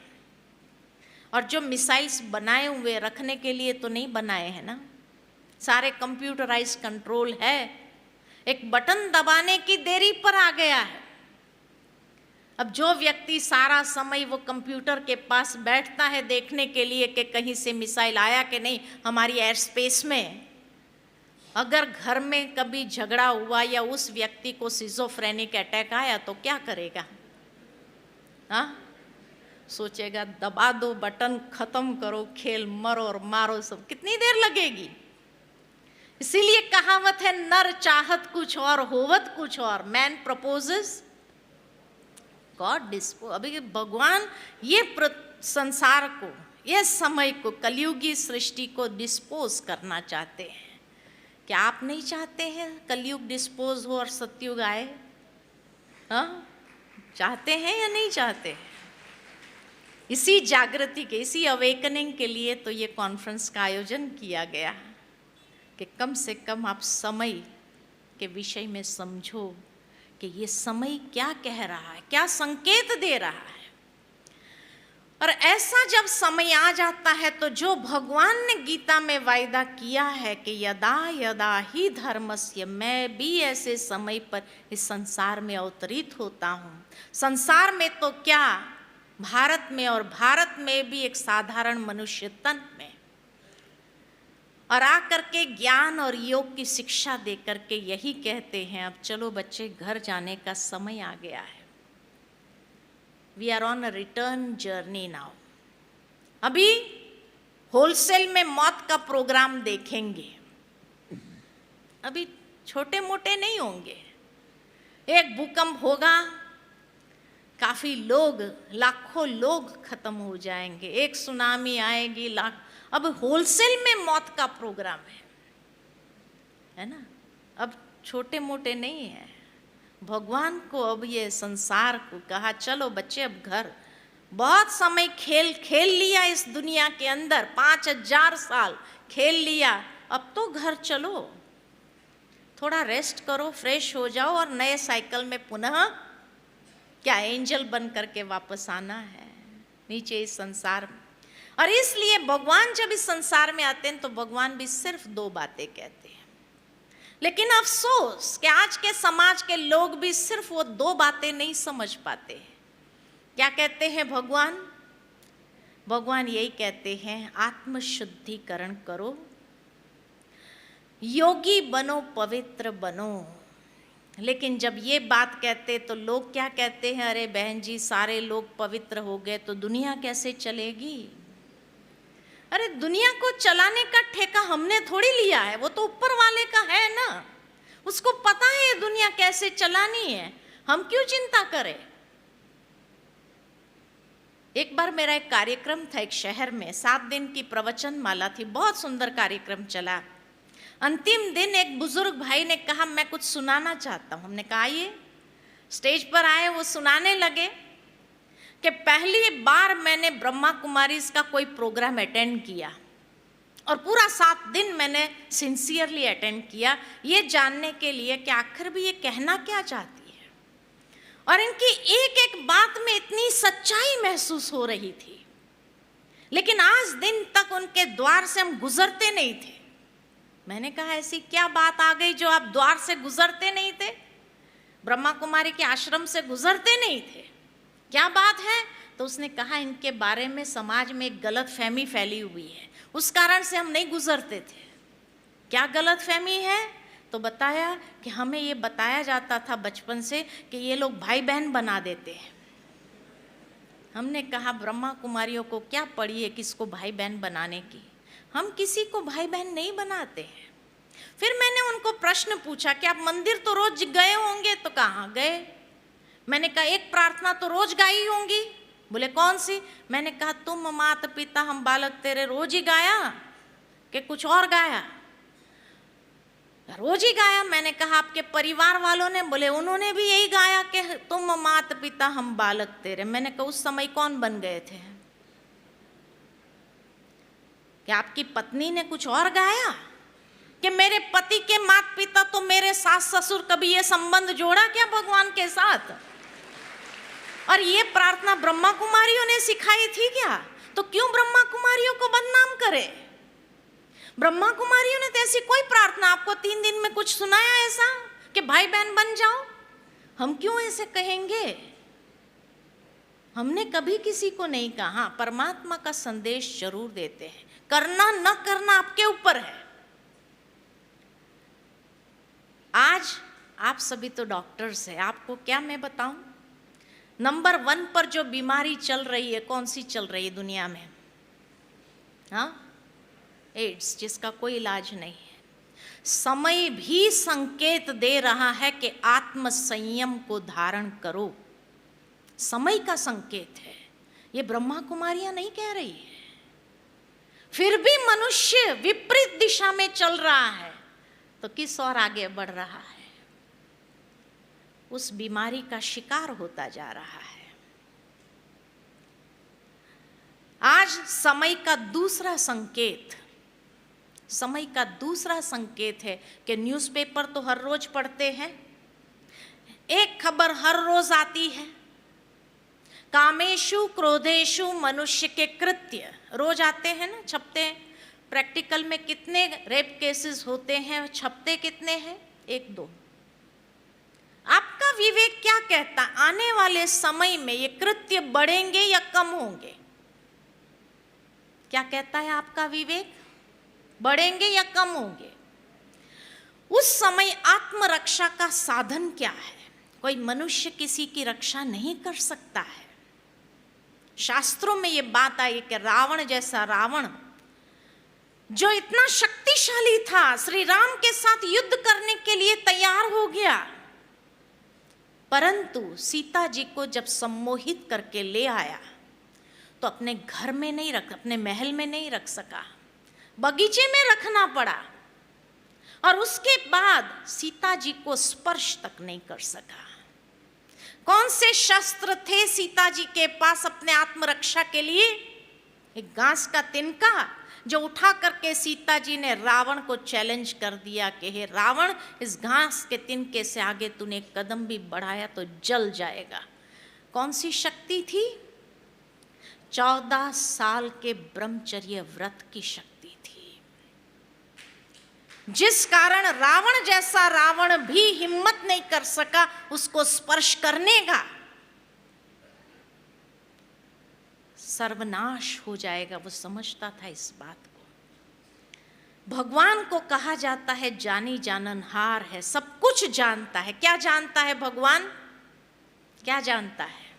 और जो मिसाइल्स बनाए हुए रखने के लिए तो नहीं बनाए हैं ना, सारे कंप्यूटराइज कंट्रोल है, एक बटन दबाने की देरी पर आ गया है। अब जो व्यक्ति सारा समय वो कंप्यूटर के पास बैठता है देखने के लिए कि कहीं से मिसाइल आया कि नहीं हमारी एयर स्पेस में, अगर घर में कभी झगड़ा हुआ या उस व्यक्ति को सिजोफ्रेनिक अटैक आया तो क्या करेगा? हाँ, सोचेगा दबा दो बटन, खत्म करो खेल, मरो और मारो सब, कितनी देर लगेगी? इसीलिए कहावत है, नर चाहत कुछ और होवत कुछ और, मैन प्रपोजेस गॉड डिस्पोज। अभी भगवान ये संसार को, ये समय को, कलयुगी सृष्टि को डिस्पोज करना चाहते हैं। क्या आप नहीं चाहते हैं कलयुग डिस्पोज हो और सतयुग आए? हाँ, चाहते हैं या नहीं चाहते? इसी जागृति के, इसी अवेकनिंग के लिए तो ये कॉन्फ्रेंस का आयोजन किया गया कि कम से कम आप समय के विषय में समझो कि ये समय क्या कह रहा है, क्या संकेत दे रहा है। और ऐसा जब समय आ जाता है तो जो भगवान ने गीता में वायदा किया है कि यदा यदा ही धर्मस्य, मैं भी ऐसे समय पर इस संसार में अवतरित होता हूँ। संसार में तो क्या, भारत में, और भारत में भी एक साधारण मनुष्य तन में, और आकर के ज्ञान और योग की शिक्षा दे करके यही कहते हैं, अब चलो बच्चे घर जाने का समय आ गया है। We are on a return journey now. अभी होलसेल में मौत का प्रोग्राम देखेंगे, अभी छोटे मोटे नहीं होंगे। एक भूकंप होगा, काफी लोग, लाखों लोग खत्म हो जाएंगे, एक सुनामी आएगी, लाख। अब होलसेल में मौत का प्रोग्राम है ना? अब छोटे मोटे नहीं है। भगवान को अब ये संसार को कहा, चलो बच्चे अब घर, बहुत समय खेल लिया इस दुनिया के अंदर, 5000 साल खेल लिया, अब तो घर चलो, थोड़ा रेस्ट करो, फ्रेश हो जाओ और नए साइकिल में पुनः क्या एंजल बन करके वापस आना है नीचे इस संसार में। और इसलिए भगवान जब इस संसार में आते हैं तो भगवान भी सिर्फ 2 बातें कहते हैं। लेकिन अफसोस कि आज के समाज के लोग भी सिर्फ वो 2 बातें नहीं समझ पाते। क्या कहते हैं भगवान? भगवान यही कहते हैं, आत्मशुद्धिकरण करो, योगी बनो, पवित्र बनो। लेकिन जब ये बात कहते तो लोग क्या कहते हैं, अरे बहन जी सारे लोग पवित्र हो गए तो दुनिया कैसे चलेगी? अरे दुनिया को चलाने का ठेका हमने थोड़ी लिया है, वो तो ऊपर वाले का है ना, उसको पता है ये दुनिया कैसे चलानी है, हम क्यों चिंता करें। एक बार मेरा एक कार्यक्रम था एक शहर में, 7 दिन की प्रवचन माला थी, बहुत सुंदर कार्यक्रम चला। अंतिम दिन एक बुजुर्ग भाई ने कहा मैं कुछ सुनाना चाहता हूँ। हमने कहा आइए। स्टेज पर आए, वो सुनाने लगे कि पहली बार मैंने ब्रह्मा कुमारीज का कोई प्रोग्राम अटेंड किया और पूरा 7 दिन मैंने सिंसियरली अटेंड किया, ये जानने के लिए कि आखिर भी ये कहना क्या चाहती है। और इनकी एक एक बात में इतनी सच्चाई महसूस हो रही थी, लेकिन आज दिन तक उनके द्वार से हम गुजरते नहीं थे। मैंने कहा ऐसी क्या बात आ गई जो आप द्वार से गुजरते नहीं थे, ब्रह्मा कुमारी के आश्रम से गुजरते नहीं थे, क्या बात है? तो उसने कहा इनके बारे में समाज में एक गलत फहमी फैली हुई है, उस कारण से हम नहीं गुजरते थे। क्या गलत फहमी है? तो बताया कि हमें ये बताया जाता था बचपन से कि ये लोग भाई बहन बना देते हैं। हमने कहा ब्रह्मा कुमारियों को क्या पड़ी है किसको भाई बहन बनाने की, हम किसी को भाई बहन नहीं बनाते हैं। फिर मैंने उनको प्रश्न पूछा कि आप मंदिर तो रोज गए होंगे, तो कहाँ गए? मैंने कहा एक प्रार्थना तो रोज गाई होंगी। बोले कौन सी? मैंने कहा तुम माता पिता हम बालक तेरे, रोज ही गाया कि कुछ और गाया? रोज ही गाया। मैंने कहा आपके परिवार वालों ने? बोले उन्होंने भी यही गाया कि तुम माता पिता हम बालक तेरे। मैंने कहा उस समय कौन बन गए थे? कि आपकी पत्नी ने कुछ और गाया? कि मेरे पति के माता पिता तो मेरे सास ससुर, कभी ये संबंध जोड़ा क्या भगवान के साथ? और ये प्रार्थना ब्रह्मा कुमारियों ने सिखाई थी क्या? तो क्यों ब्रह्मा कुमारियों को बदनाम करे? ब्रह्मा कुमारियों ने तो ऐसी कोई प्रार्थना आपको 3 दिन में कुछ सुनाया ऐसा कि भाई बहन बन जाओ? हम क्यों ऐसे कहेंगे? हमने कभी किसी को नहीं कहा। हाँ, परमात्मा का संदेश जरूर देते हैं, करना न करना आपके ऊपर है। आज आप सभी तो डॉक्टर्स हैं, आपको क्या मैं बताऊं? नंबर 1 पर जो बीमारी चल रही है, कौन सी चल रही है दुनिया में? हाँ, एड्स, जिसका कोई इलाज नहीं है। समय भी संकेत दे रहा है कि आत्म संयम को धारण करो। समय का संकेत है, ये ब्रह्मा कुमारियां नहीं कह रही है। फिर भी मनुष्य विपरीत दिशा में चल रहा है, तो किस ओर आगे बढ़ रहा है? उस बीमारी का शिकार होता जा रहा है। आज समय का दूसरा संकेत है कि न्यूज़पेपर तो हर रोज पढ़ते हैं, एक खबर हर रोज आती है, कामेशु क्रोधेशु मनुष्य के कृत्य रोज आते हैं ना, छपते हैं। प्रैक्टिकल में कितने रेप केसेस होते हैं, छपते कितने हैं? 1-2। आपका विवेक क्या कहता, आने वाले समय में ये कृत्य बढ़ेंगे या कम होंगे? क्या कहता है आपका विवेक? बढ़ेंगे या कम होंगे? उस समय आत्मरक्षा का साधन क्या है? कोई मनुष्य किसी की रक्षा नहीं कर सकता है। शास्त्रों में ये बात आई कि रावण जैसा रावण, जो इतना शक्तिशाली था, श्री राम के साथ युद्ध करने के लिए तैयार हो गया, परंतु सीता जी को जब सम्मोहित करके ले आया तो अपने घर में नहीं रख, अपने महल में नहीं रख सका, बगीचे में रखना पड़ा। और उसके बाद सीता जी को स्पर्श तक नहीं कर सका। कौन से शस्त्र थे सीता जी के पास अपने आत्मरक्षा के लिए? एक घास का तिनका, जो उठा करके सीता जी ने रावण को चैलेंज कर दिया कि हे रावण, इस घास के तिनके से आगे तूने एक कदम भी बढ़ाया तो जल जाएगा। कौन सी शक्ति थी? 14 साल के ब्रह्मचर्य व्रत की शक्ति थी, जिस कारण रावण जैसा रावण भी हिम्मत नहीं कर सका उसको स्पर्श करने का। सर्वनाश हो जाएगा, वो समझता था इस बात को। भगवान को कहा जाता है जानी जाननहार है, सब कुछ जानता है। क्या जानता है भगवान? क्या जानता है?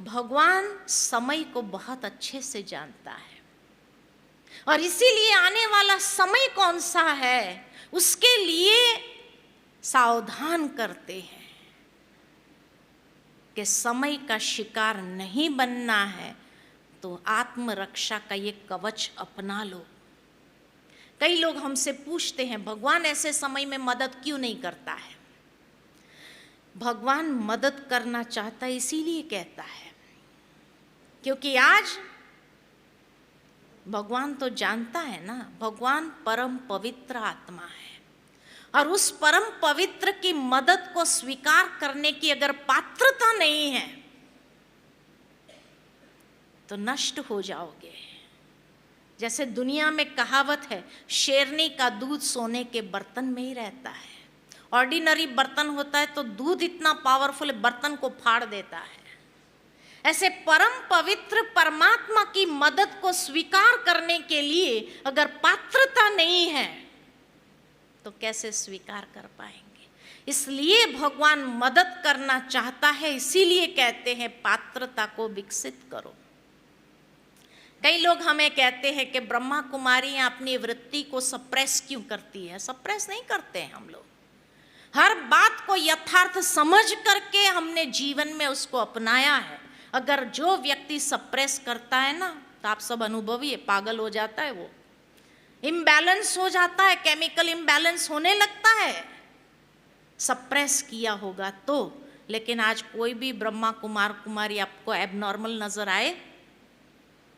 भगवान समय को बहुत अच्छे से जानता है, और इसीलिए आने वाला समय कौन सा है उसके लिए सावधान करते हैं कि समय का शिकार नहीं बनना है तो आत्मरक्षा का ये कवच अपना लो। कई लोग हमसे पूछते हैं भगवान ऐसे समय में मदद क्यों नहीं करता है? भगवान मदद करना चाहता है, इसीलिए कहता है क्योंकि आज भगवान तो जानता है ना, भगवान परम पवित्र आत्मा है, और उस परम पवित्र की मदद को स्वीकार करने की अगर पात्रता नहीं है तो नष्ट हो जाओगे। जैसे दुनिया में कहावत है, शेरनी का दूध सोने के बर्तन में ही रहता है। ऑर्डिनरी बर्तन होता है तो दूध इतना पावरफुल बर्तन को फाड़ देता है। ऐसे परम पवित्र परमात्मा की मदद को स्वीकार करने के लिए अगर पात्रता नहीं है तो कैसे स्वीकार कर पाएंगे? इसलिए भगवान मदद करना चाहता है, इसीलिए कहते हैं पात्रता को विकसित करो। कई लोग हमें कहते हैं कि ब्रह्मा कुमारियां अपनी वृत्ति को सप्रेस क्यों करती है? सप्रेस नहीं करते हैं हम लोग। हर बात को यथार्थ समझ करके हमने जीवन में उसको अपनाया है। अगर जो व्यक्ति सप्रेस करता है ना, तो आप सब अनुभवी है, पागल हो जाता है, वो इम्बैलेंस हो जाता है, केमिकल इम्बैलेंस होने लगता है, सप्रेस किया होगा तो। लेकिन आज कोई भी ब्रह्मा कुमारी आपको एबनॉर्मल नजर आए?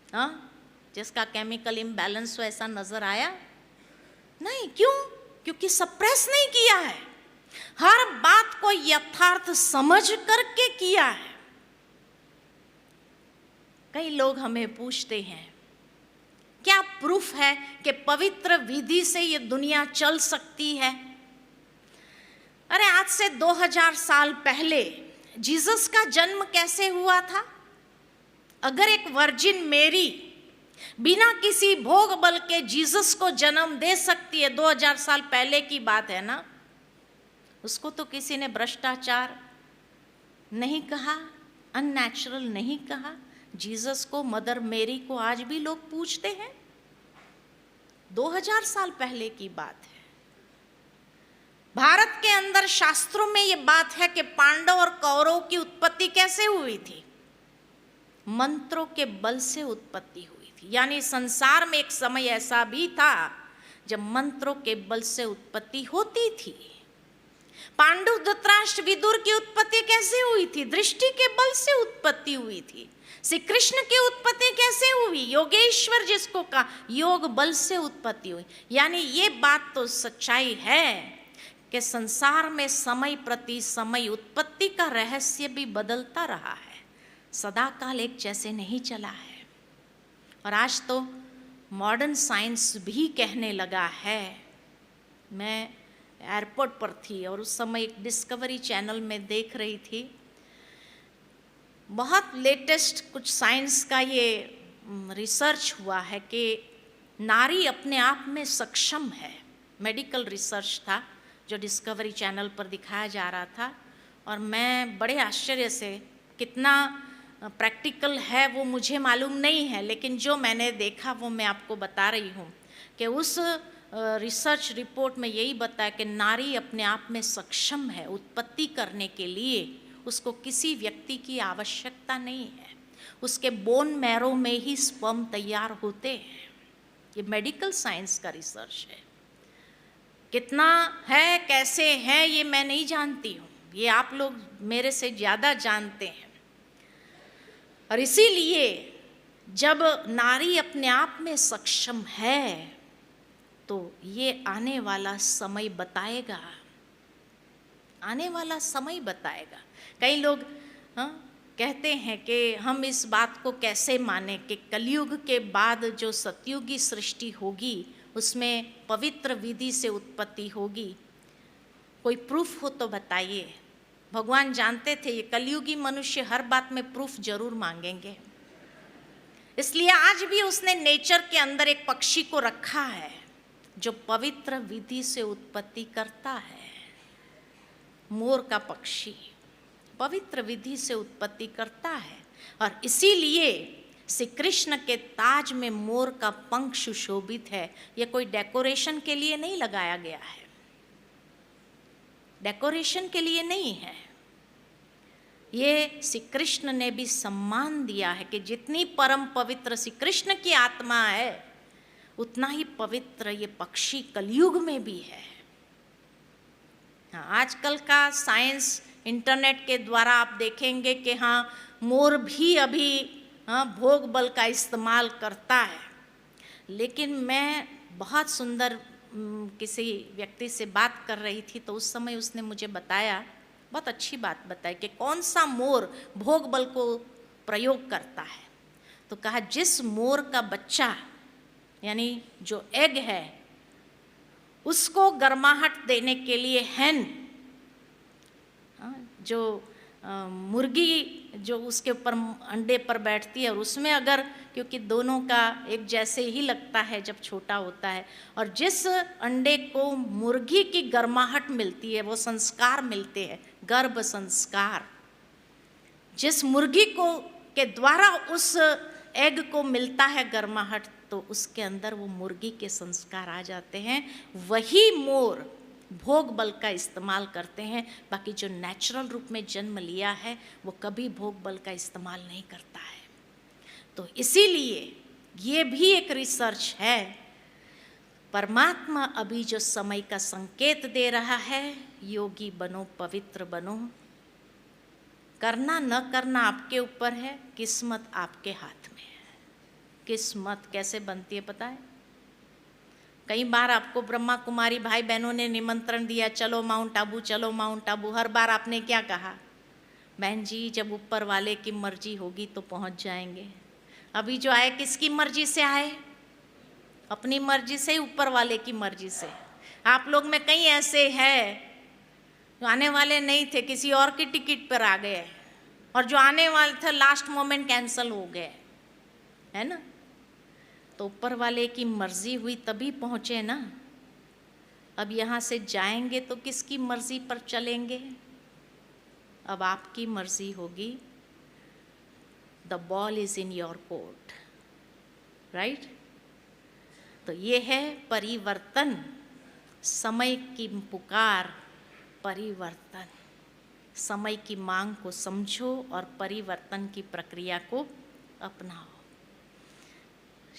हाँ, जिसका केमिकल इम्बैलेंस हो, ऐसा नजर आया? नहीं, क्यों? क्योंकि सप्रेस नहीं किया है, हर बात को यथार्थ समझ करके किया है। कई लोग हमें पूछते हैं क्या प्रूफ है कि पवित्र विधि से ये दुनिया चल सकती है? अरे आज से 2000 साल पहले जीसस का जन्म कैसे हुआ था? अगर एक वर्जिन मेरी बिना किसी भोग बल के जीसस को जन्म दे सकती है, 2000 साल पहले की बात है ना, उसको तो किसी ने भ्रष्टाचार नहीं कहा, अननेचुरल नहीं कहा। जीसस को, मदर मेरी को आज भी लोग पूछते हैं। 2000 साल पहले की बात है। भारत के अंदर शास्त्रों में यह बात है कि पांडव और कौरव की उत्पत्ति कैसे हुई थी? मंत्रों के बल से उत्पत्ति हुई थी। यानी संसार में एक समय ऐसा भी था जब मंत्रों के बल से उत्पत्ति होती थी। पांडु, धृतराष्ट्र, विदुर की उत्पत्ति कैसे हुई थी? दृष्टि के बल से उत्पत्ति हुई थी। श्री कृष्ण की उत्पत्ति कैसे हुई? योगेश्वर जिसको कहा, योग बल से उत्पत्ति हुई। यानी ये बात तो सच्चाई है कि संसार में समय प्रति समय उत्पत्ति का रहस्य भी बदलता रहा है, सदा काल एक जैसे नहीं चला है। और आज तो मॉडर्न साइंस भी कहने लगा है। मैं एयरपोर्ट पर थी और उस समय एक डिस्कवरी चैनल में देख रही थी, बहुत लेटेस्ट कुछ साइंस का ये रिसर्च हुआ है कि नारी अपने आप में सक्षम है। मेडिकल रिसर्च था जो डिस्कवरी चैनल पर दिखाया जा रहा था, और मैं बड़े आश्चर्य से, कितना प्रैक्टिकल है वो मुझे मालूम नहीं है, लेकिन जो मैंने देखा वो मैं आपको बता रही हूँ कि उस रिसर्च रिपोर्ट में यही बताया कि नारी अपने आप में सक्षम है उत्पत्ति करने के लिए। उसको किसी व्यक्ति की आवश्यकता नहीं है, उसके बोन मैरो में ही स्पर्म तैयार होते हैं। ये मेडिकल साइंस का रिसर्च है। कितना है, कैसे है, ये मैं नहीं जानती हूँ, ये आप लोग मेरे से ज़्यादा जानते हैं। और इसीलिए जब नारी अपने आप में सक्षम है तो ये आने वाला समय बताएगा, आने वाला समय बताएगा। कई लोग कहते हैं कि हम इस बात को कैसे माने कि कलयुग के बाद जो सतयुगी सृष्टि होगी उसमें पवित्र विधि से उत्पत्ति होगी। कोई प्रूफ हो तो बताइए। भगवान जानते थे ये कलयुगी मनुष्य हर बात में प्रूफ जरूर मांगेंगे, इसलिए आज भी उसने नेचर के अंदर एक पक्षी को रखा है जो पवित्र विधि से उत्पत्ति करता है। मोर का पक्षी पवित्र विधि से उत्पत्ति करता है, और इसीलिए श्री कृष्ण के ताज में मोर का पंख सुशोभित है। यह कोई डेकोरेशन के लिए नहीं लगाया गया है, डेकोरेशन के लिए नहीं है। ये श्री कृष्ण ने भी सम्मान दिया है कि जितनी परम पवित्र श्री कृष्ण की आत्मा है उतना ही पवित्र ये पक्षी कलयुग में भी है। हाँ, आजकल का साइंस, इंटरनेट के द्वारा आप देखेंगे कि हाँ, मोर भी अभी भोग बल का इस्तेमाल करता है। लेकिन मैं बहुत सुंदर किसी व्यक्ति से बात कर रही थी तो उस समय उसने मुझे बताया, बहुत अच्छी बात बताई कि कौन सा मोर भोग बल को प्रयोग करता है। तो कहा जिस मोर का बच्चा यानी जो एग है उसको गर्माहट देने के लिए हैन, जो मुर्गी जो उसके ऊपर अंडे पर बैठती है और उसमें अगर, क्योंकि दोनों का एक जैसे ही लगता है जब छोटा होता है, और जिस अंडे को मुर्गी की गर्माहट मिलती है वो संस्कार मिलते हैं, गर्भ संस्कार। जिस मुर्गी को के द्वारा उस एग को मिलता है गर्माहट, तो उसके अंदर वो मुर्गी के संस्कार आ जाते हैं। वही मोर भोग बल का इस्तेमाल करते हैं, बाकी जो नेचुरल रूप में जन्म लिया है वो कभी भोग बल का इस्तेमाल नहीं करता है। तो इसीलिए ये भी एक रिसर्च है। परमात्मा अभी जो समय का संकेत दे रहा है, योगी बनो, पवित्र बनो। करना न करना आपके ऊपर है, किस्मत आपके हाथ में है। किस्मत कैसे बनती है पता है? कई बार आपको ब्रह्मा कुमारी भाई बहनों ने निमंत्रण दिया, चलो माउंट आबू, चलो माउंट आबू। हर बार आपने क्या कहा? बहन जी जब ऊपर वाले की मर्जी होगी तो पहुंच जाएंगे। अभी जो आए किसकी मर्जी से आए? अपनी मर्जी से, ऊपर वाले की मर्जी से। आप लोग में कई ऐसे हैं जो आने वाले नहीं थे, किसी और की टिकट पर आ गए, और जो आने वाले थे लास्ट मोमेंट कैंसिल हो गए, है ना। तो ऊपर वाले की मर्जी हुई तभी पहुंचे ना। अब यहाँ से जाएंगे तो किसकी मर्जी पर चलेंगे? अब आपकी मर्जी होगी। The ball is in your court, right. तो ये है परिवर्तन, समय की पुकार, परिवर्तन। समय की मांग को समझो और परिवर्तन की प्रक्रिया को अपनाओ।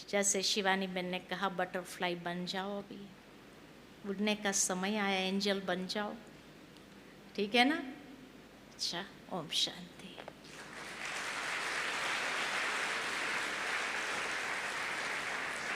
जैसे शिवानी बहन ने कहा, बटरफ्लाई बन जाओ, अभी उड़ने का समय आया, एंजल बन जाओ, ठीक है ना। अच्छा, ओम शांति।